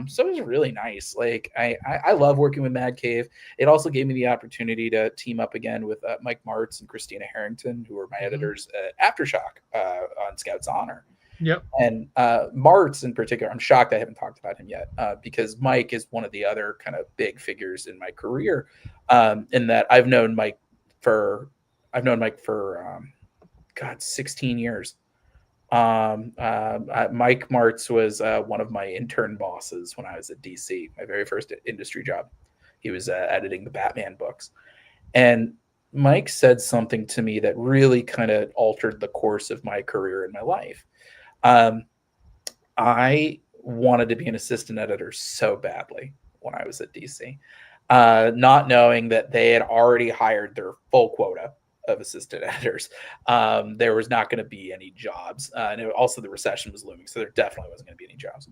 So it was really nice. Like I love working with Mad Cave. It also gave me the opportunity to team up again with Mike Martz and Christina Harrington, who were my editors at Aftershock on Scout's Honor. Yep. And Martz in particular, I'm shocked I haven't talked about him yet, because Mike is one of the other kind of big figures in my career. In that I've known Mike for 16 years. Mike Martz was one of my intern bosses when I was at DC, my very first industry job. He was editing the Batman books. And Mike said something to me that really kind of altered the course of my career and my life. I wanted to be an assistant editor so badly when I was at DC, not knowing that they had already hired their full quota of assistant editors. There was not going to be any jobs. And also the recession was looming, so there definitely wasn't going to be any jobs.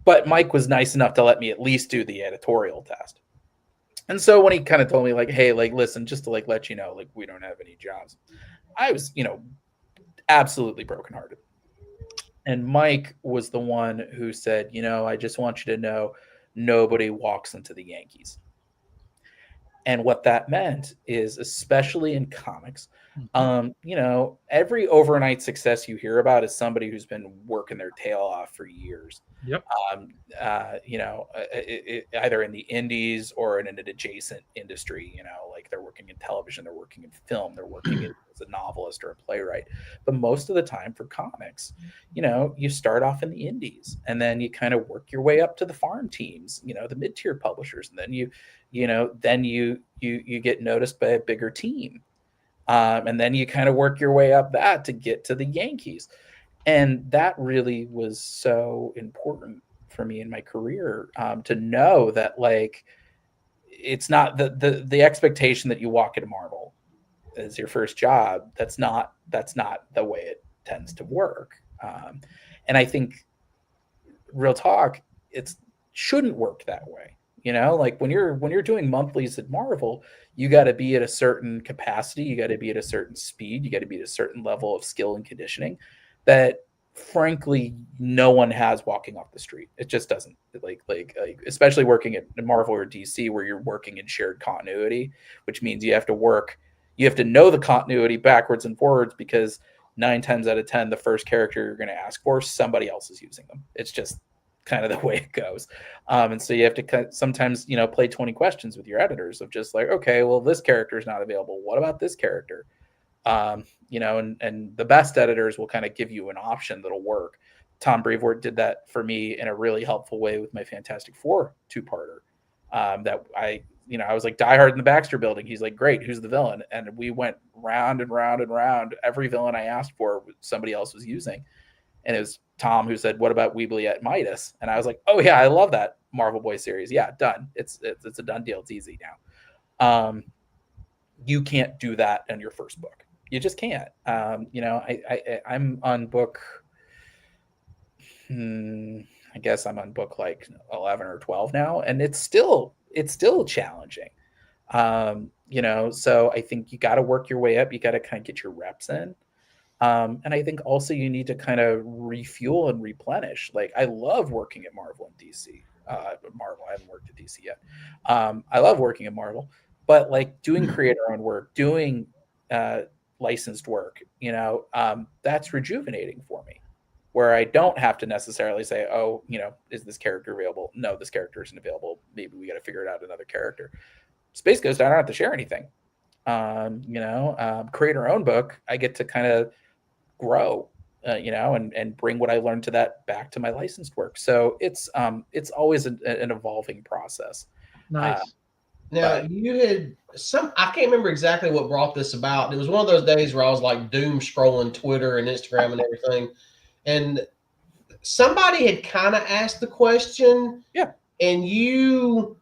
But Mike was nice enough to let me at least do the editorial test. And so when he kind of told me like, "Hey, like, listen, just to like let you know, like, we don't have any jobs," I was, absolutely brokenhearted. And Mike was the one who said, "I just want you to know, nobody walks into the Yankees." And what that meant is, especially in comics, every overnight success you hear about is somebody who's been working their tail off for years. Yep. Either in the indies or in an adjacent industry, like they're working in television, they're working in film, they're working as a novelist or a playwright. But most of the time for comics, you start off in the indies and then you kind of work your way up to the farm teams, the mid-tier publishers. And then you get noticed by a bigger team. And then you kind of work your way up that to get to the Yankees. And that really was so important for me in my career, to know that, like, it's not the expectation that you walk into Marvel as your first job. That's not the way it tends to work. And I think, real talk, it shouldn't work that way. Like when you're doing monthlies at Marvel, you got to be at a certain capacity, you got to be at a certain speed, you got to be at a certain level of skill and conditioning that, frankly, no one has walking off the street. It just doesn't, like especially working at Marvel or DC, where you're working in shared continuity, which means you have to know the continuity backwards and forwards, because 9 times out of 10, the first character you're going to ask for, somebody else is using them. It's just kind of the way it goes. And so you have to sometimes, play 20 questions with your editors of just like, okay, well, this character is not available. What about this character? And the best editors will kind of give you an option that'll work. Tom Brevoort did that for me in a really helpful way with my Fantastic Four 2-parter. That I was like, Die Hard in the Baxter Building. He's like, great, who's the villain? And we went round and round and round. Every villain I asked for, somebody else was using. And it was Tom who said, what about Weebly at Midas? And I was like, oh yeah, I love that Marvel Boy series. Yeah, done. It's a done deal. It's easy now. You can't do that in your first book. You just can't. I'm on book, I guess I'm on book like 11 or 12 now, and it's still challenging. So I think you got to work your way up. You got to kind of get your reps in. And I think also you need to kind of refuel and replenish. Like, I love working at Marvel and DC. Marvel, I haven't worked at DC yet. I love working at Marvel, but like doing creator-owned work, doing licensed work, that's rejuvenating for me, where I don't have to necessarily say, oh, is this character available? No, this character isn't available. Maybe we got to figure it out another character. Space Ghost, I don't have to share anything. Creator-owned book, I get to kind of grow, and bring what I learned to that back to my licensed work. So it's always an evolving process. Nice. Now, you had I can't remember exactly what brought this about. It was one of those days where I was like doom scrolling Twitter and Instagram and everything. And somebody had kind of asked the question. Yeah. And you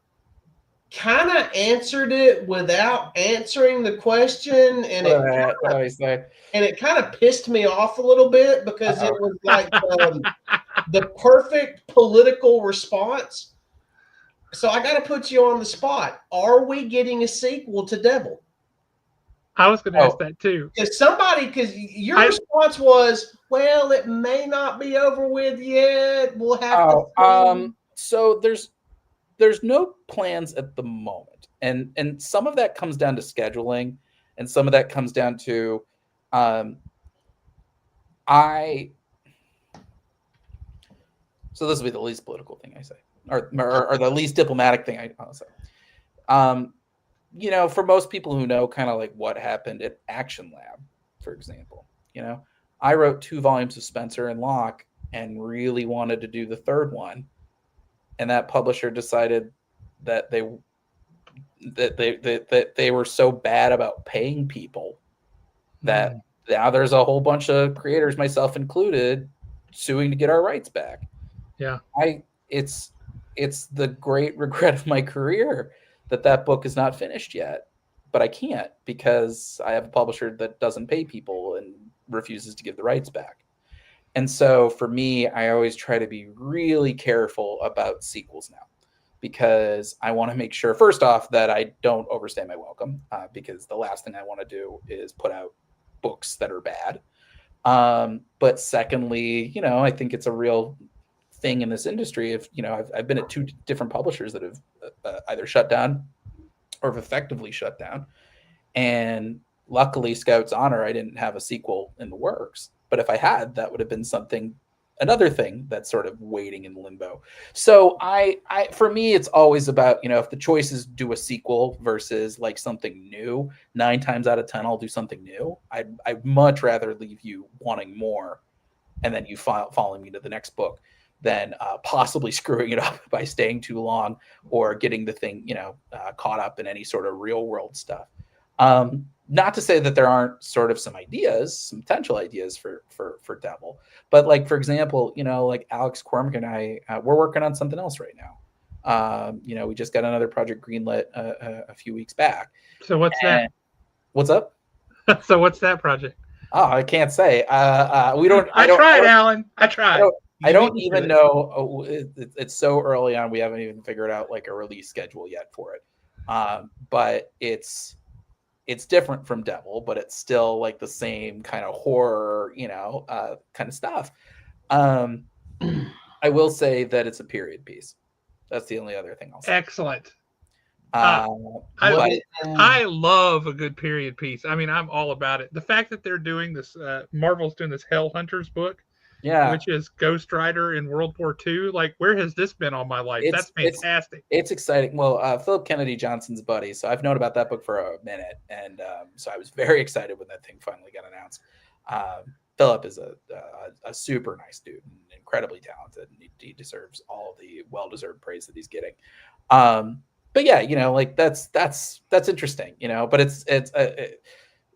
kind of answered it without answering the question. And it kind of pissed me off a little bit, because it was like the perfect political response. So I got to put you on the spot. Are we getting a sequel to Devil? I was going to ask that too. Because your response was, well, it may not be over with yet. We'll have to see. So there's no plans at the moment. And some of that comes down to scheduling, and some of that comes down to so this will be the least political thing I say. Or the least diplomatic thing I'll say. For most people who know kind of like what happened at Action Lab, for example, I wrote 2 volumes of Spencer and Locke and really wanted to do the 3rd one. And that publisher decided that they were so bad about paying people that now there's a whole bunch of creators, myself included, suing to get our rights back. Yeah. It's the great regret of my career that book is not finished yet, but I can't, because I have a publisher that doesn't pay people and refuses to give the rights back. And so for me, I always try to be really careful about sequels now, because I want to make sure, first off, that I don't overstay my welcome, because the last thing I want to do is put out books that are bad. But secondly, I think it's a real thing in this industry. If I've been at 2 different publishers that have either shut down or have effectively shut down. And luckily, Scout's Honor, I didn't have a sequel in the works. But if I had, that would have been another thing that's sort of waiting in limbo. So for me, it's always about, if the choice is do a sequel versus like something new, 9 times out of 10, I'll do something new. I'd much rather leave you wanting more and then you following me to the next book than possibly screwing it up by staying too long or getting the thing, caught up in any sort of real world stuff. Not to say that there aren't sort of some potential ideas for Devil, but like, for example, like Alex Cormack and I, we're working on something else right now. We just got another project greenlit a few weeks back. So what's that? What's up? So what's that project? Oh, I can't say. We don't. I tried, Alan. I tried. I don't even know. It's so early on. We haven't even figured out like a release schedule yet for it. But it's different from Devil, but it's still like the same kind of horror, kind of stuff. I will say that it's a period piece. That's the only other thing I'll say. Excellent. I love a good period piece. I mean, I'm all about it. The fact that they're doing this, Marvel's doing this Hell Hunters book, which is Ghost Rider in World War II. Like, where has this been all my life? That's fantastic. It's exciting. Well, Philip Kennedy Johnson's buddy, so I've known about that book for a minute, and so I was very excited when that thing finally got announced. Philip is a super nice dude, and incredibly talented, and he deserves all the well-deserved praise that he's getting. But yeah, like that's interesting, but it's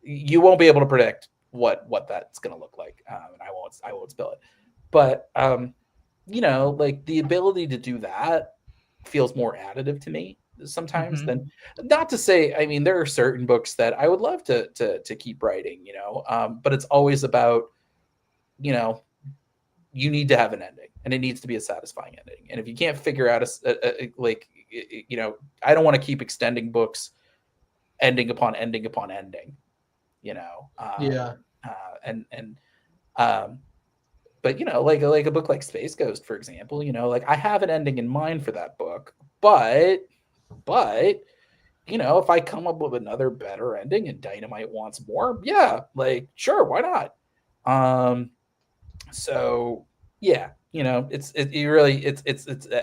you won't be able to predict what that's going to look like, and I won't spill it. But like the ability to do that feels more additive to me sometimes than, not to say, I mean, there are certain books that I would love to keep writing, but it's always about, you need to have an ending, and it needs to be a satisfying ending. And if you can't figure out I don't want to keep extending books ending upon ending upon ending, but like a book like Space Ghost, for example, like I have an ending in mind for that book, but if I come up with another better ending and Dynamite wants more, yeah, like sure, why not? So yeah, it's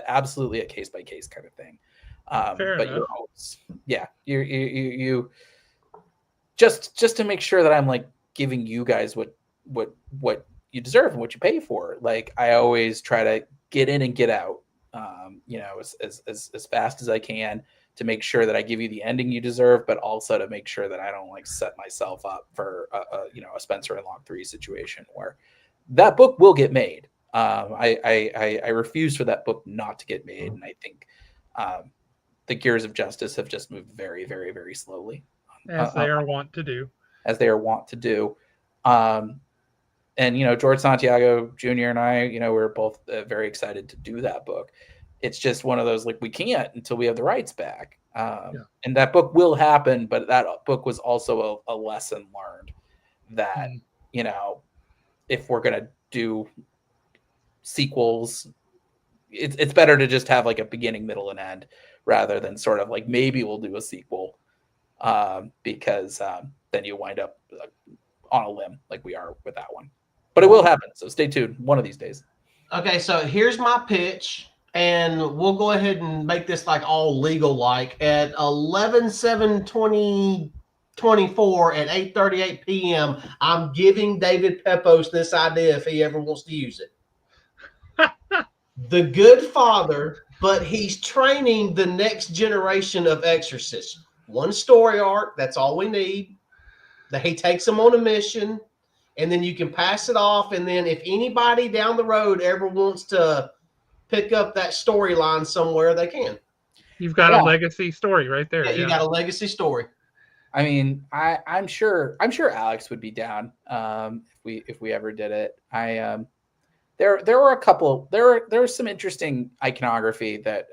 absolutely a case by case kind of thing. But you're always, you just to make sure that I'm like giving you guys what you deserve and what you pay for. Like I always try to get in and get out, as fast as I can to make sure that I give you the ending you deserve, but also to make sure that I don't like set myself up for a Spencer and Locke 3 situation where that book will get made. I refuse for that book not to get made, and I think the gears of justice have just moved very, very, very slowly, as they are wont to do. And George Santiago Jr. and I, we're both very excited to do that book. It's just one of those, like, we can't until we have the rights back. And that book will happen, but that book was also a lesson learned that, if we're going to do sequels, it's better to just have like a beginning, middle, and end rather than sort of like maybe we'll do a sequel, because then you wind up on a limb like we are with that one. But it will happen, so stay tuned one of these days. Okay, so here's my pitch, and we'll go ahead and make this like all legal. Like at 11/7/2024 at 8:38 p.m., I'm giving David Pepose this idea if he ever wants to use it. The Good Father, but he's training the next generation of exorcists. One story arc, that's all we need. That he takes them on a mission, and then you can pass it off. And then if anybody down the road ever wants to pick up that storyline somewhere, they can. You've got a legacy story right there. Yeah, you got a legacy story. I mean, I'm sure Alex would be down if we ever did it. There were a couple. There was some interesting iconography that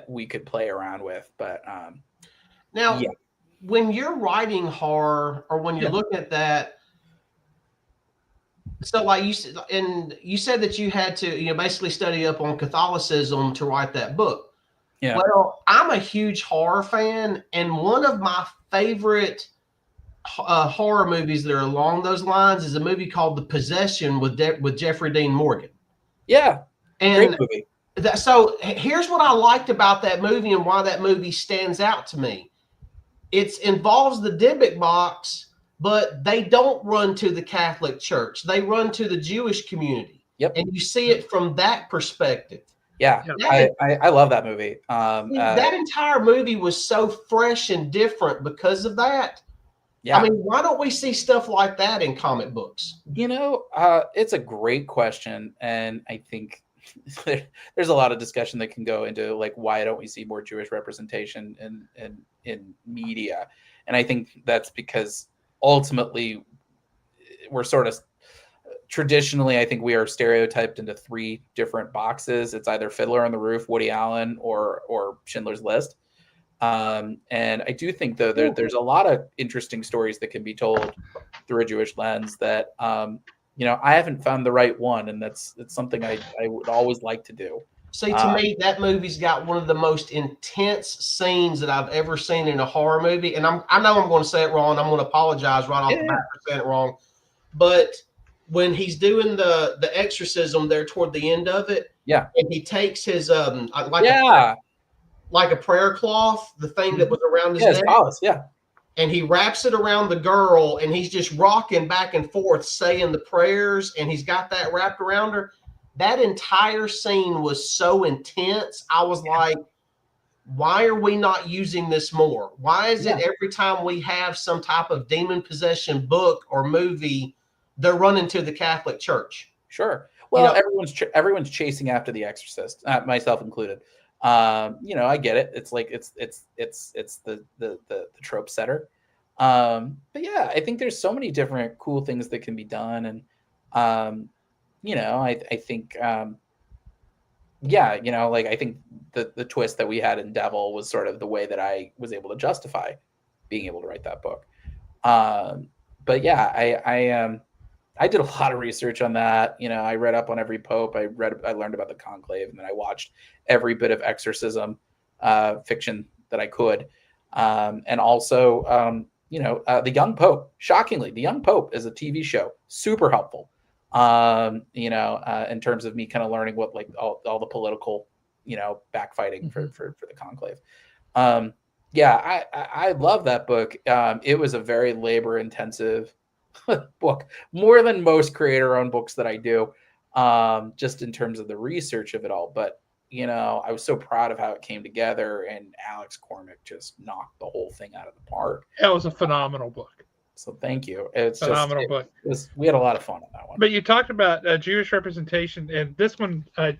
we could play around with, but now when you're writing horror or when you're looking at that, so like you said, and you said that you had to basically study up on Catholicism to write that book. Yeah. Well, I'm a huge horror fan, and one of my favorite horror movies that are along those lines is a movie called The Possession with Jeffrey Dean Morgan. Yeah. And Great movie. so here's what I liked about that movie and why that movie stands out to me. It involves the Dybbuk box, but they don't run to the Catholic Church. They run to the Jewish community. Yep. And you see it from that perspective. Yeah, I love that movie. That entire movie was so fresh and different because of that. Yeah. I mean, why don't we see stuff like that in comic books? It's a great question, and I think there's a lot of discussion that can go into like why don't we see more Jewish representation in media, and I think that's because ultimately we're sort of traditionally, I think we are stereotyped into three different boxes. It's either Fiddler on the Roof, Woody Allen, or Schindler's List. And I do think, though, there's a lot of interesting stories that can be told through a Jewish lens that, I haven't found the right one. And it's something I would always like to do. See, to me, that movie's got one of the most intense scenes that I've ever seen in a horror movie. And I know I'm going to say it wrong. I'm going to apologize right off the bat for saying it wrong. But when he's doing the exorcism there toward the end of it, and he takes his like a prayer cloth, the thing that was around his neck, and he wraps it around the girl, and he's just rocking back and forth saying the prayers, and he's got that wrapped around her. That entire scene was so intense. I was like, why are we not using this more? Why is it every time we have some type of demon possession book or movie, they're running to the Catholic Church? Sure. Well, everyone's chasing after the Exorcist, myself included. I get it. It's like it's the trope setter. But yeah, I think there's so many different cool things that can be done, and I think I think the twist that we had in Devil was sort of the way that I was able to justify being able to write that book. But yeah, I did a lot of research on that. I read up on every pope. I learned about the conclave, and then I watched every bit of exorcism fiction that I could. And also, The Young Pope. Shockingly, The Young Pope is a TV show. Super helpful. In terms of me kind of learning what like all the political, backfighting for the conclave. I love that book. It was a very labor intensive book, more than most creator-owned books that I do, just in terms of the research of it all. But I was so proud of how it came together, and Alex Cormack just knocked the whole thing out of the park. That was a phenomenal book. So thank you. It's phenomenal book. We had a lot of fun on that one. But you talked about Jewish representation, and this one I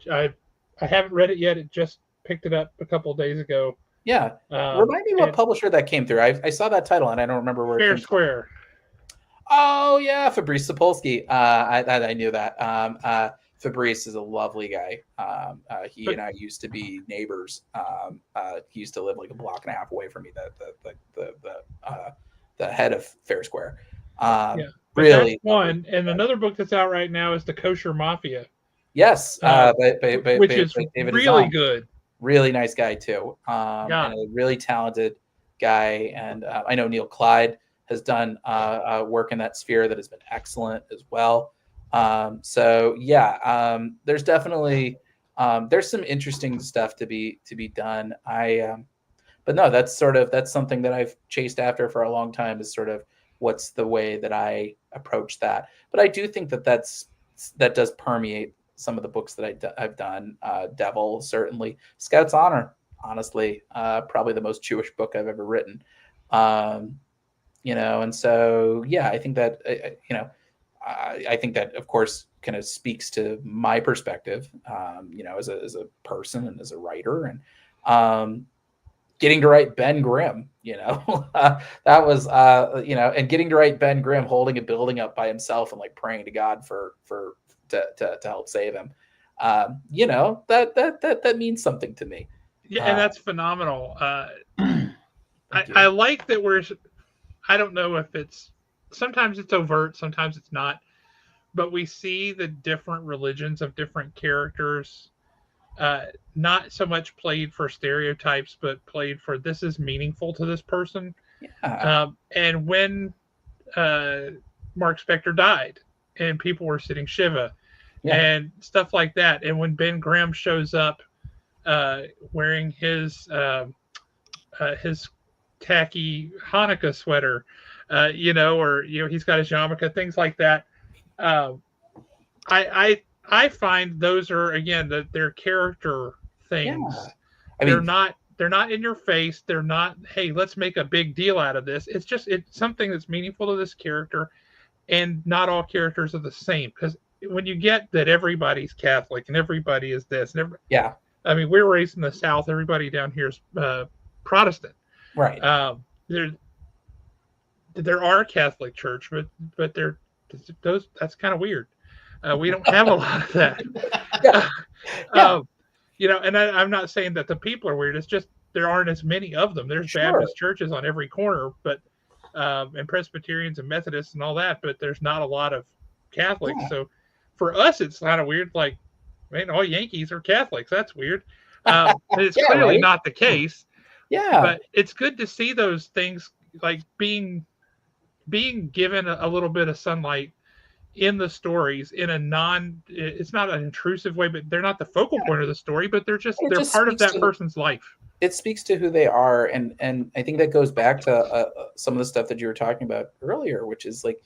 haven't read it yet. It just picked it up a couple of days ago. Yeah, remind me what publisher that came through. I saw that title and I don't remember where. Fair Square. Oh yeah, Fabrice Sapolsky. I knew that. Fabrice is a lovely guy. He and I used to be neighbors. He used to live like a block and a half away from me. The head of Fair Square. Really one. And another book that's out right now is The Kosher Mafia. Yes, which is David really good. Really nice guy too. And a really talented guy. And I know Neil Clyde has done work in that sphere that has been excellent as well. There's definitely there's some interesting stuff to be done. But no, that's something that I've chased after for a long time, is sort of what's the way that I approach that. But I do think that does permeate some of the books that I've done. Devil, certainly. Scout's Honor, honestly, probably the most Jewish book I've ever written. And so, yeah, I think that, I think that, of course, kind of speaks to my perspective, as a person and as a writer, and getting to write Ben Grimm, that was, and getting to write Ben Grimm holding a building up by himself and like praying to God to help save him. That means something to me. Yeah, and that's phenomenal. I like that I don't know if sometimes it's overt, sometimes it's not, but we see the different religions of different characters not so much played for stereotypes, but played for this is meaningful to this person. Yeah. And when uh, Mark Spector died, and people were sitting Shiva, Yeah. and stuff like that, and when Ben Grimm shows up wearing his tacky Hanukkah sweater, or he's got his yarmulke, things like that. Um, I find those are again that they're character Yeah. things. I They're mean, not in your face. They're not, hey, let's make a big deal out of this. It's something that's meaningful to this character, and not all characters are the same. Because when you get that everybody's Catholic and everybody is this, yeah. I mean, we're raised in the South. Everybody down here is Protestant. Right. There are Catholic church, but they're those. That's kind of weird. We don't have a lot of that. Yeah. Yeah. And I'm not saying that the people are weird. It's just there aren't as many of them. There's Sure. Baptist churches on every corner, but and Presbyterians and Methodists and all that, but there's not a lot of Catholics. Yeah. So for us, it's kind of weird. Like, man, all Yankees are Catholics. That's weird. It's Yeah, clearly right? not the case. Yeah. But it's good to see those things like being given a little bit of sunlight in the stories in it's not an intrusive way, but they're not the focal point of the story, but they're part of that person's life. It speaks to who they are. And I think that goes back to some of the stuff that you were talking about earlier, which is like,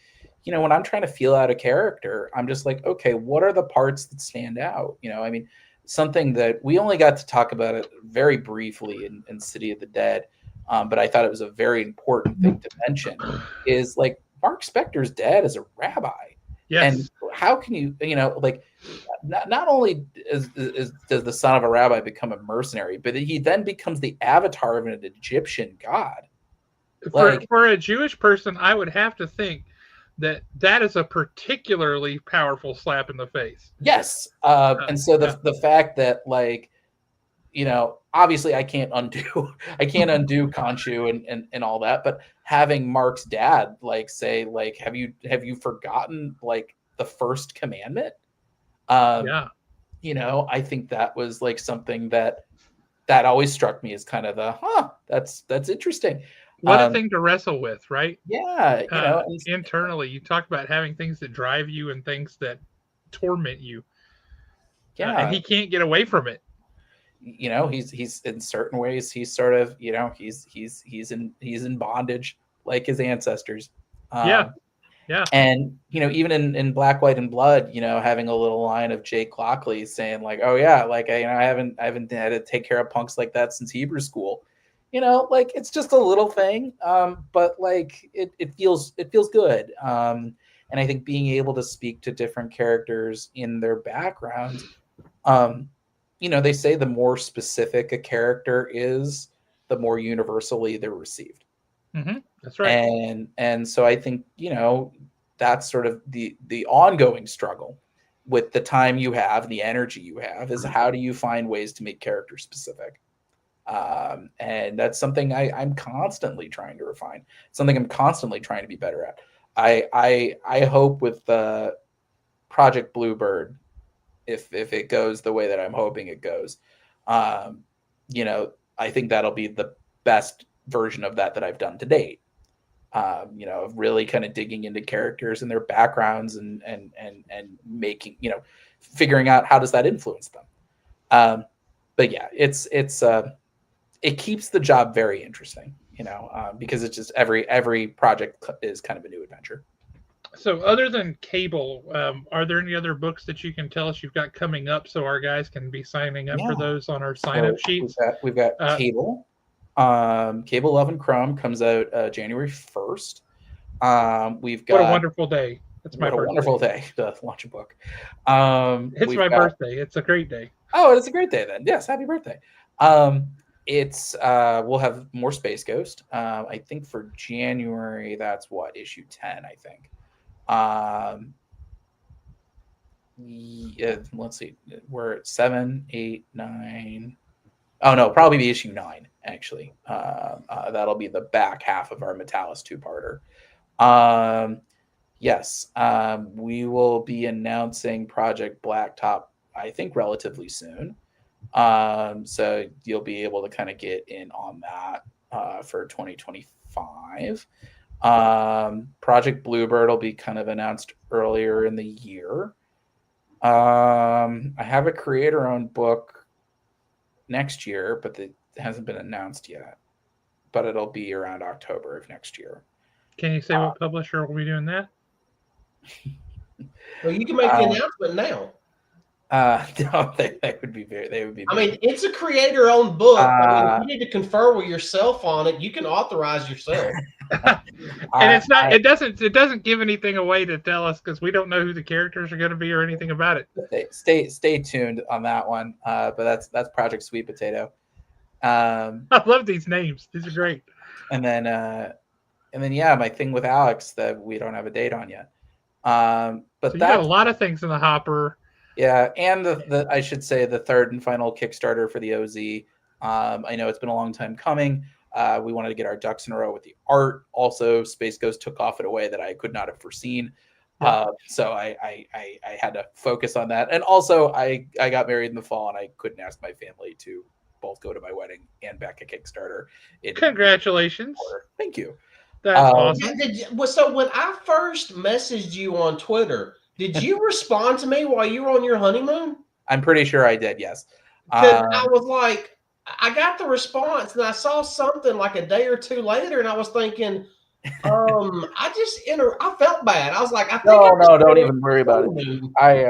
when I'm trying to feel out a character, I'm just like, okay, what are the parts that stand out? I mean, something that we only got to talk about it very briefly in City of the Dead, but I thought it was a very important thing to mention is like Mark Spector's dad is a rabbi. Yes. And how can you, like, not only does the son of a rabbi become a mercenary, but he then becomes the avatar of an Egyptian god. For a Jewish person, I would have to think that is a particularly powerful slap in the face. Yes. And so the fact that, like, obviously I can't undo Khonshu and all that, but having Mark's dad like say, like, have you forgotten like the first commandment? I think that was like something that always struck me as kind of that's interesting. What a thing to wrestle with, right? Yeah. Internally, you talk about having things that drive you and things that torment you. Yeah. And he can't get away from it. He's in certain ways he's sort of he's in bondage like his ancestors. Yeah. And even in Black, White, and Blood, having a little line of Jake Lockley saying like, oh yeah, like I haven't had to take care of punks like that since Hebrew school. Like it's just a little thing, but like it feels good. And I think being able to speak to different characters in their background, they say the more specific a character is, the more universally they're received. Mm-hmm. That's right. And so I think, that's sort of the ongoing struggle with the time you have, the energy you have, is how do you find ways to make characters specific? And that's something I'm constantly trying to refine, something I'm constantly trying to be better at. I hope with Project Bluebird, if it goes the way that I'm hoping it goes, I think that'll be the best version of that I've done to date. Of really kind of digging into characters and their backgrounds and making, figuring out how does that influence them. But yeah, it keeps the job very interesting, because it's just every project is kind of a new adventure. So other than Cable, are there any other books that you can tell us you've got coming up so our guys can be signing up for those on our sign-up sheets? We've got Cable. Cable Love and Chrome comes out January 1st. We've got what a wonderful day. It's my birthday. A wonderful day to launch a book. It's my birthday. It's a great day. Oh, it's a great day then. Yes, happy birthday. It's we'll have more Space Ghost. I think for January, that's issue 10, I think. Yeah, let's see. We're at 7, 8, 9. Oh no, probably be issue 9 actually. That'll be the back half of our Metalis 2-parter. Yes, we will be announcing Project Blacktop, I think, relatively soon. So you'll be able to kind of get in on that for 2025. Project Bluebird will be kind of announced earlier in the year. I have a creator-owned book next year, but it hasn't been announced yet. But it'll be around October of next year. Can you say what publisher will be doing that? Well, you can make the announcement now. No, they would be I mean, it's a creator-owned book. If you need to confer with yourself on it, you can authorize yourself. And it's not. It doesn't give anything away to tell us because we don't know who the characters are going to be or anything about it. Stay tuned on that one. But that's Project Sweet Potato. I love these names. These are great. And then yeah, my thing with Alex that we don't have a date on yet. But so you got a lot of things in the hopper. Yeah, and the I should say the third and final Kickstarter for the OZ. I know it's been a long time coming. We wanted to get our ducks in a row with the art. Also, Space Ghost took off in a way that I could not have foreseen. Yeah. So I had to focus on that. And also, I got married in the fall, and I couldn't ask my family to both go to my wedding and back a Kickstarter. Congratulations. Thank you. That's awesome. So when I first messaged you on Twitter, did you respond to me while you were on your honeymoon? I'm pretty sure I did, yes. I was like, I got the response, and I saw something like a day or two later, and I was thinking, I felt bad. I was like, I think no, don't even worry about it. I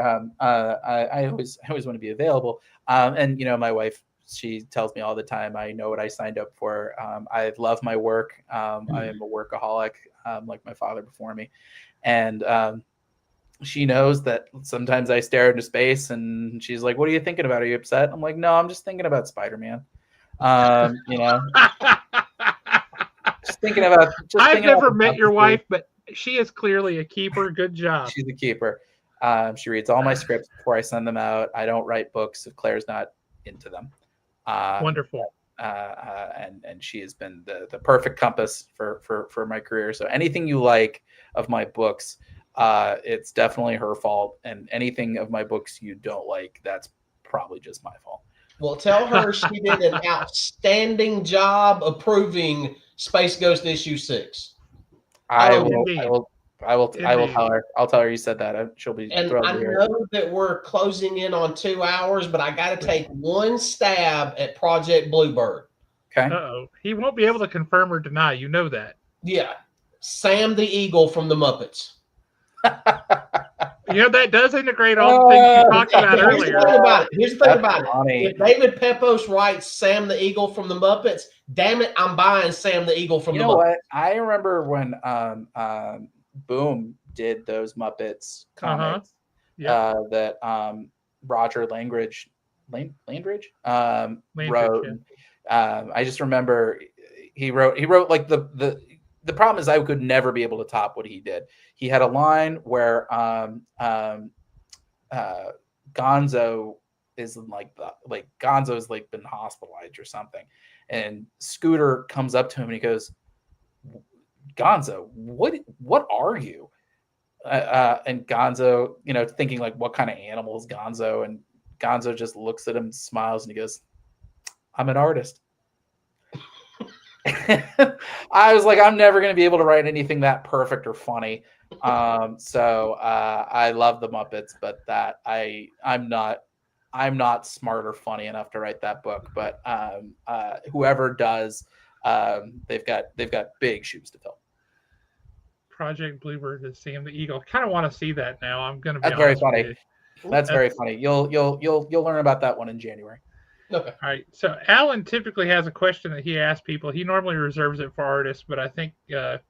always want to be available. And my wife, she tells me all the time, I know what I signed up for. I love my work. I am a workaholic, like my father before me, and she knows that sometimes I stare into space, and she's like, "What are you thinking about? Are you upset?" I'm like, "No, I'm just thinking about Spider-Man." Just thinking about. I've never met your wife, but she is clearly a keeper. Good job. She's a keeper. She reads all my scripts before I send them out. I don't write books if Claire's not into them. Wonderful. And she has been the perfect compass for my career. So anything you like of my books, it's definitely her fault. And anything of my books you don't like, that's probably just my fault. Well, tell her she did an outstanding job approving Space Ghost issue 6. I will tell her. I'll tell her you said that. She'll be. And I know that we're closing in on 2 hours, but I got to take one stab at Project Bluebird. Okay. He won't be able to confirm or deny. You know that. Yeah. Sam the Eagle from the Muppets. That does integrate all the things you talked about earlier. Here's the thing about it. If David Pepose writes Sam the Eagle from the Muppets, damn it, I'm buying Sam the Eagle from the Muppets. What? I remember when Boom did those Muppets comics that Roger Landridge wrote. Yeah. I just remember he wrote like the problem is I could never be able to top what he did. He had a line where Gonzo is Gonzo's like been hospitalized or something, and Scooter comes up to him and he goes, "Gonzo, what are you?" And Gonzo, thinking like, what kind of animal is Gonzo? And Gonzo just looks at him, smiles, and he goes, "I'm an artist." I was like, I'm never going to be able to write anything that perfect or funny. So I love the Muppets, but that I'm not smart or funny enough to write that book. But whoever does, they've got big shoes to fill. Project Bluebird is Sam the Eagle. I kind of want to see that now. I'm going to be. That's very funny. That's very funny. You'll learn about that one in January. Okay. All right. So Alan typically has a question that he asks people. He normally reserves it for artists, but I think if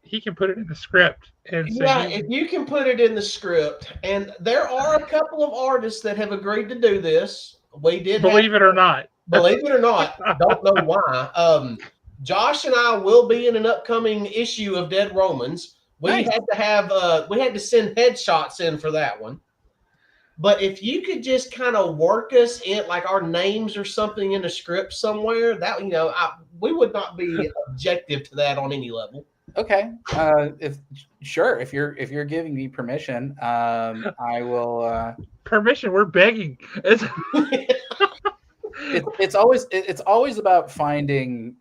he can put it in the script, and if you can put it in the script, and there are a couple of artists that have agreed to do this. We did believe it or not. Believe it or not, don't know why. Josh and I will be in an upcoming issue of Dead Romans. We had to send headshots in for that one. But if you could just kind of work us in, like our names or something in a script somewhere, that we would not be objective to that on any level. Okay. If you're giving me permission, I will. Permission. We're begging. It's always about finding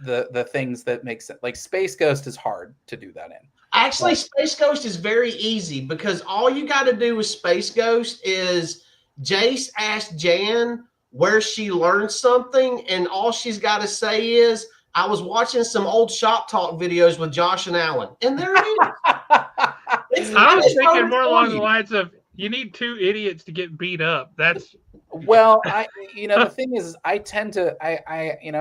the things that make sense. Like Space Ghost is hard to do that in. Actually, Space Ghost is very easy because all you got to do with Space Ghost is Jace asked Jan where she learned something, and all she's got to say is, I was watching some old shop talk videos with Josh and Alan. And there it is. I was thinking more along the lines of, you need two idiots to get beat up. That's well, the thing is, I tend to,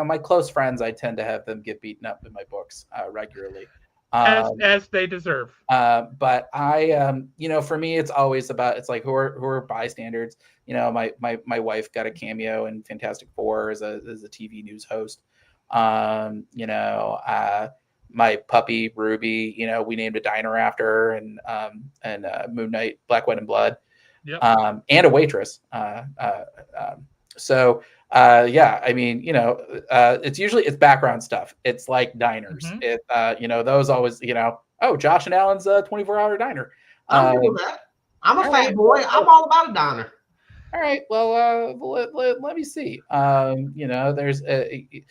my close friends, I tend to have them get beaten up in my books regularly. As they deserve. But I, for me, it's always about, it's like, who are bystanders. My wife got a cameo in Fantastic Four as a TV news host. My puppy Ruby, we named a diner after her, and Moon Knight, Black, White, and Blood. Yep. And a waitress. It's background stuff. It's like diners. Mm-hmm. Those always, Josh and Alan's 24-hour diner. I'm good with that. I'm a fat boy. I'm all about a diner. All right. Well, let me see. There's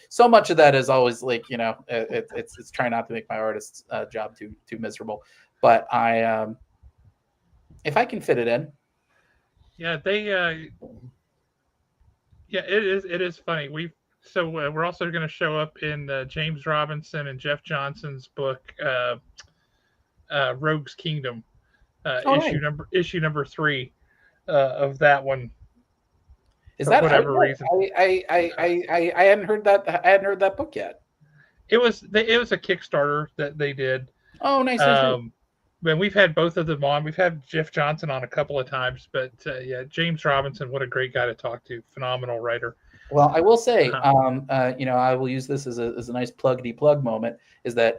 so much of that is always like, it's trying not to make my artist's job too miserable. But if I can fit it in. Yeah, it is funny. We're also going to show up in James Robinson and Jeff Johnson's book, Rogue's Kingdom, issue number 3 of that one. Is that whatever reason? I hadn't heard that. I hadn't heard that book yet. It was a Kickstarter that they did. Oh, nice. And we've had both of them on. We've had Jeff Johnson on a couple of times, but James Robinson, what a great guy to talk to. Phenomenal writer. Well, I will say, I will use this as a nice plug moment, is that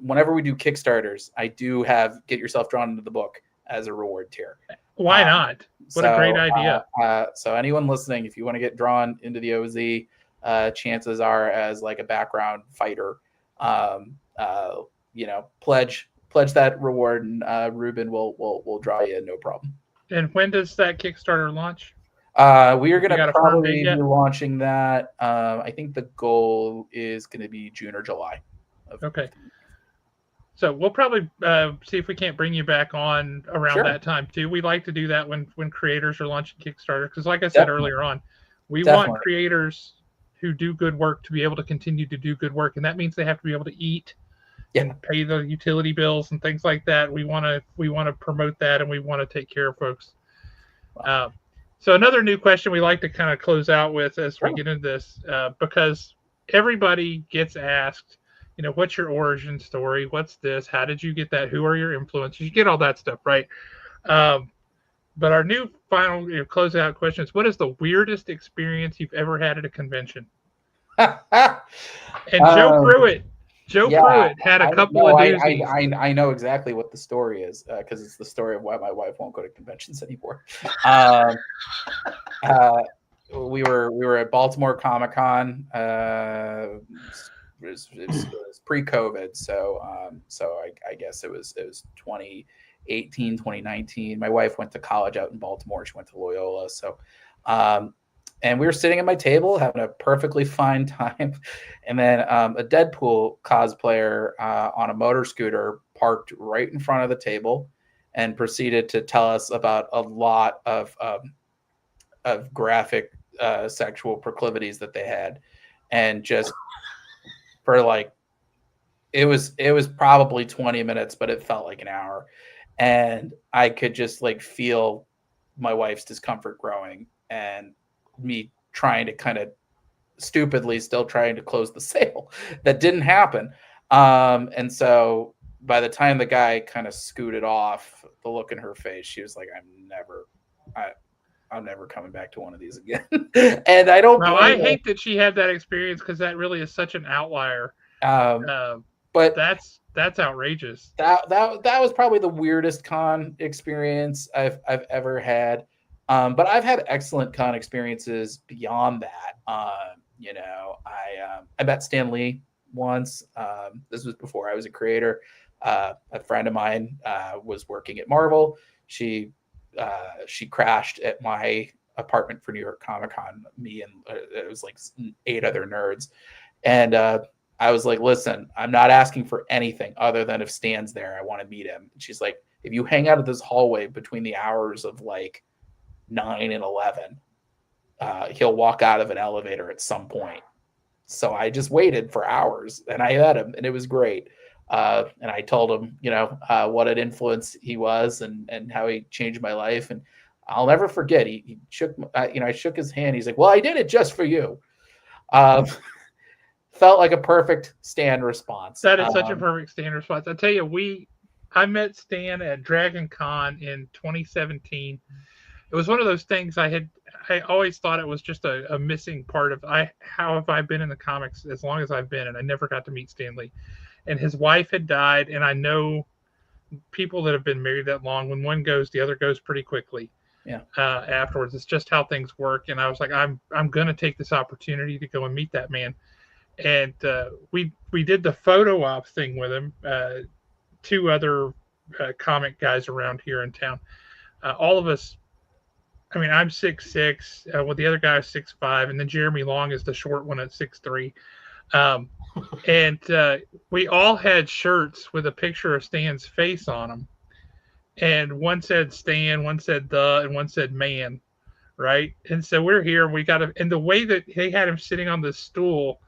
whenever we do Kickstarters, I do have Get Yourself Drawn Into the Book as a reward tier. Why not? What a great idea. So anyone listening, if you want to get drawn into the OZ, chances are, as like a background fighter, pledge that reward, and Ruben will draw you in, no problem. And when does that Kickstarter launch? We are going to probably be launching that. I think the goal is going to be June or July. Okay. So we'll probably see if we can't bring you back on around that time too. We like to do that when creators are launching Kickstarter, because like I said earlier on, we want creators who do good work to be able to continue to do good work, and that means they have to be able to eat and pay the utility bills and things like that. We want to promote that, and we want to take care of folks. Wow. So another new question we like to kind of close out with as we get into this, because everybody gets asked, what's your origin story? What's this? How did you get that? Who are your influences? You get all that stuff, right? But our new final closeout question is, what is the weirdest experience you've ever had at a convention? And Joe Pruitt. Pruitt had a couple of doozies. I know exactly what the story is, because it's the story of why my wife won't go to conventions anymore. We were at Baltimore Comic-Con. It was pre-COVID, so I guess it was 2018, 2019. My wife went to college out in Baltimore. She went to Loyola, so. And we were sitting at my table having a perfectly fine time. And then a Deadpool cosplayer on a motor scooter parked right in front of the table and proceeded to tell us about a lot of graphic sexual proclivities that they had. And just for it was probably 20 minutes, but it felt like an hour. And I could just feel my wife's discomfort growing, and me trying to kind of stupidly still trying to close the sale. That didn't happen. And so by the time the guy kind of scooted off, the look in her face, she was like, I'm never coming back to one of these again. And I don't. No, I hate that she had that experience, because that really is such an outlier. But that's outrageous. That was probably the weirdest con experience I've ever had. But I've had excellent con experiences beyond that. I met Stan Lee once. This was before I was a creator. A friend of mine was working at Marvel. She crashed at my apartment for New York Comic Con. Me and it was like 8 other nerds, and I was like, "Listen, I'm not asking for anything other than if Stan's there, I want to meet him." And she's like, "If you hang out at this hallway between the hours of like 9 and 11, he'll walk out of an elevator at some point." So I just waited for hours, and I met him, and it was great. And I told him, what an influence he was, and how he changed my life. And I'll never forget. He shook, I shook his hand. He's like, "Well, I did it just for you." Felt like a perfect Stan response. That is such a perfect Stan response. I tell you, I met Stan at Dragon Con in 2017. It was one of those things I always thought it was just a missing part of how have I been in the comics as long as I've been, and I never got to meet Stan Lee. And his wife had died, and I know people that have been married that long, when one goes, the other goes pretty quickly. Yeah. Afterwards, it's just how things work. And I was like, I'm gonna take this opportunity to go and meet that man. And we did the photo op thing with him. 2 other comic guys around here in town. All of us. I mean, I'm 6'6". Well, the other guy is 6'5", and then Jeremy Long is the short one at 6'3". And we all had shirts with a picture of Stan's face on them. And one said Stan, one said the, and one said man, right? And so we're here, and and the way that they had him sitting on this stool,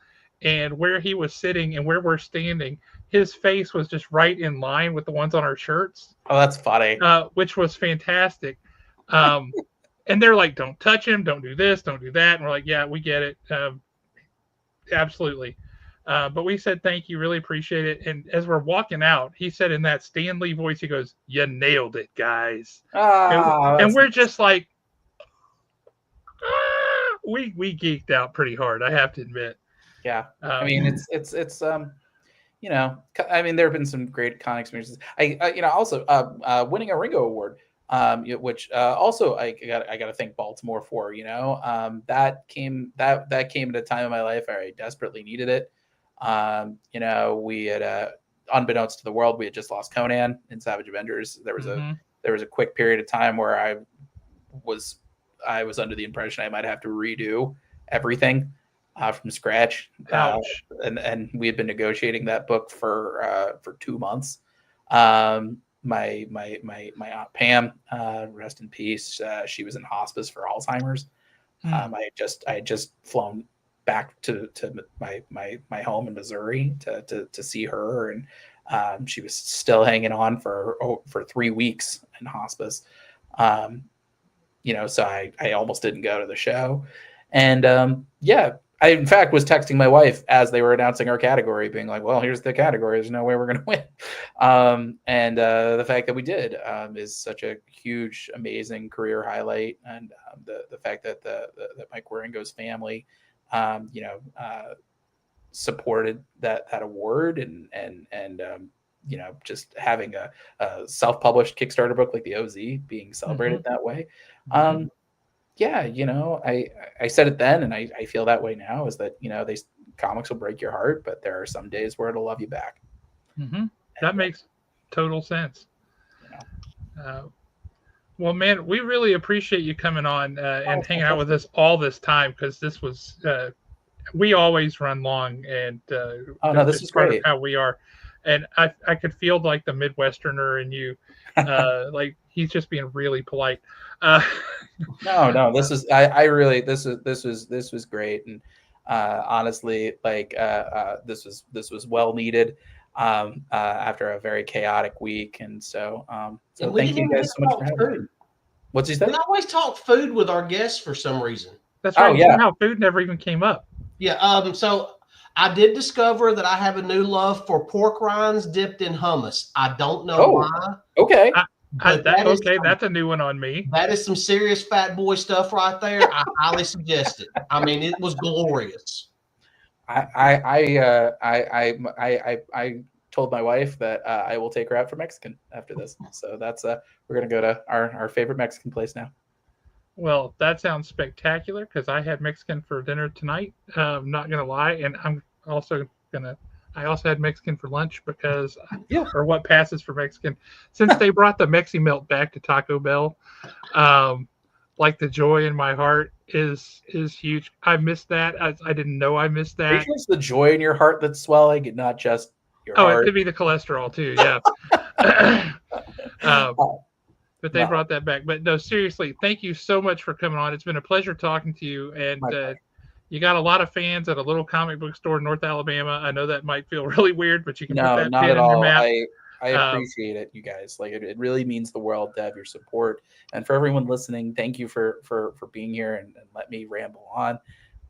and where he was sitting and where we're standing, his face was just right in line with the ones on our shirts. Oh, that's funny. Which was fantastic. And they're like, "Don't touch him, don't do this, don't do that." And we're like, "Yeah, we get it. Absolutely." But we said, "Thank you, really appreciate it." And as we're walking out, he said in that Stan Lee voice, he goes, "You nailed it, guys." And we're just like, we geeked out pretty hard, I have to admit. Yeah. I mean, it's I mean, there have been some great con experiences. Also winning a Ringo Award, which also I got to thank Baltimore for. That came at a time in my life where I desperately needed it. We had unbeknownst to the world, we had just lost Conan in Savage Avengers. There was a quick period of time where I was under the impression I might have to redo everything from scratch. And we had been negotiating that book for 2 months. My Aunt Pam, rest in peace. She was in hospice for Alzheimer's. I had just flown back to my home in Missouri to see her, and she was still hanging on for 3 weeks in hospice. So I almost didn't go to the show, and I in fact was texting my wife as they were announcing our category, being like, "Well, here's the category. There's no way we're going to win." And the fact that we did is such a huge, amazing career highlight, and the fact that that Mike Wieringo's family, supported that award, and just having a self-published Kickstarter book like the OZ being celebrated that way. I said it then, and I feel that way now, is that, these comics will break your heart, but there are some days where it'll love you back. That makes total sense. Well, man, we really appreciate you coming on and hanging out with us all this time, because this was, we always run long, and this is great. How we are. And I could feel like the Midwesterner in you, like he's just being really polite. No, this is this was great, and honestly, like this was well needed after a very chaotic week, and so thank you guys so much for having me. What's he say? We always talk food with our guests for some reason. That's right. Somehow food never even came up. Yeah. So I did discover that I have a new love for pork rinds dipped in hummus. I don't know why. Okay. That's a new one on me. That is some serious fat boy stuff right there. I highly suggest it. I mean, it was glorious. I told my wife that I will take her out for Mexican after this. So that's we're gonna go to our favorite Mexican place now. Well, that sounds spectacular, because I had Mexican for dinner tonight. I'm not gonna lie, and I'm also gonna I also had Mexican for lunch because, Yeah. or what passes for Mexican, since they brought the Mexi Melt back to Taco Bell. Like the joy in my heart is huge. I missed that. I didn't know I missed Are you that. sure it's the joy in your heart that's swelling and not just your Oh, it heart? could be the cholesterol too. Yeah. But they brought that back. But no, seriously, thank you so much for coming on. It's been a pleasure talking to you. And you got a lot of fans at a little comic book store in North Alabama. I know that might feel really weird, but you can put that not pin at in your all. map. I appreciate it, you guys. Like it really means the world to have your support. And for everyone listening, thank you for being here and let me ramble on.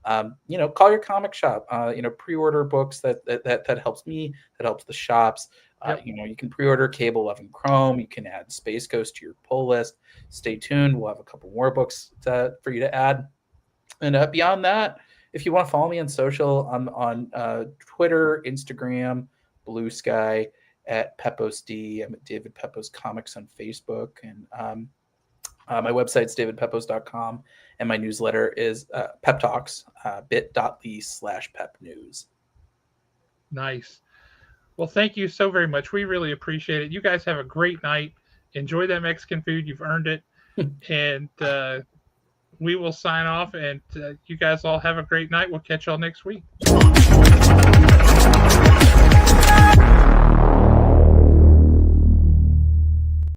Call your comic shop. Pre-order books that helps me. That helps the shops. Yep. You can pre-order Cable 11 Chrome. You can add Space Ghost to your pull list. Stay tuned. We'll have a couple more books for you to add. And beyond that, if you want to follow me on social, I'm on Twitter, Instagram, Blue Sky at Pepose D. I'm at David Pepose Comics on Facebook. And my website's davidpepose.com. And my newsletter is Pep Talks, bit.ly/pepnews. Nice. Well, thank you so very much. We really appreciate it. You guys have a great night. Enjoy that Mexican food. You've earned it. And we will sign off. And you guys all have a great night. We'll catch y'all next week.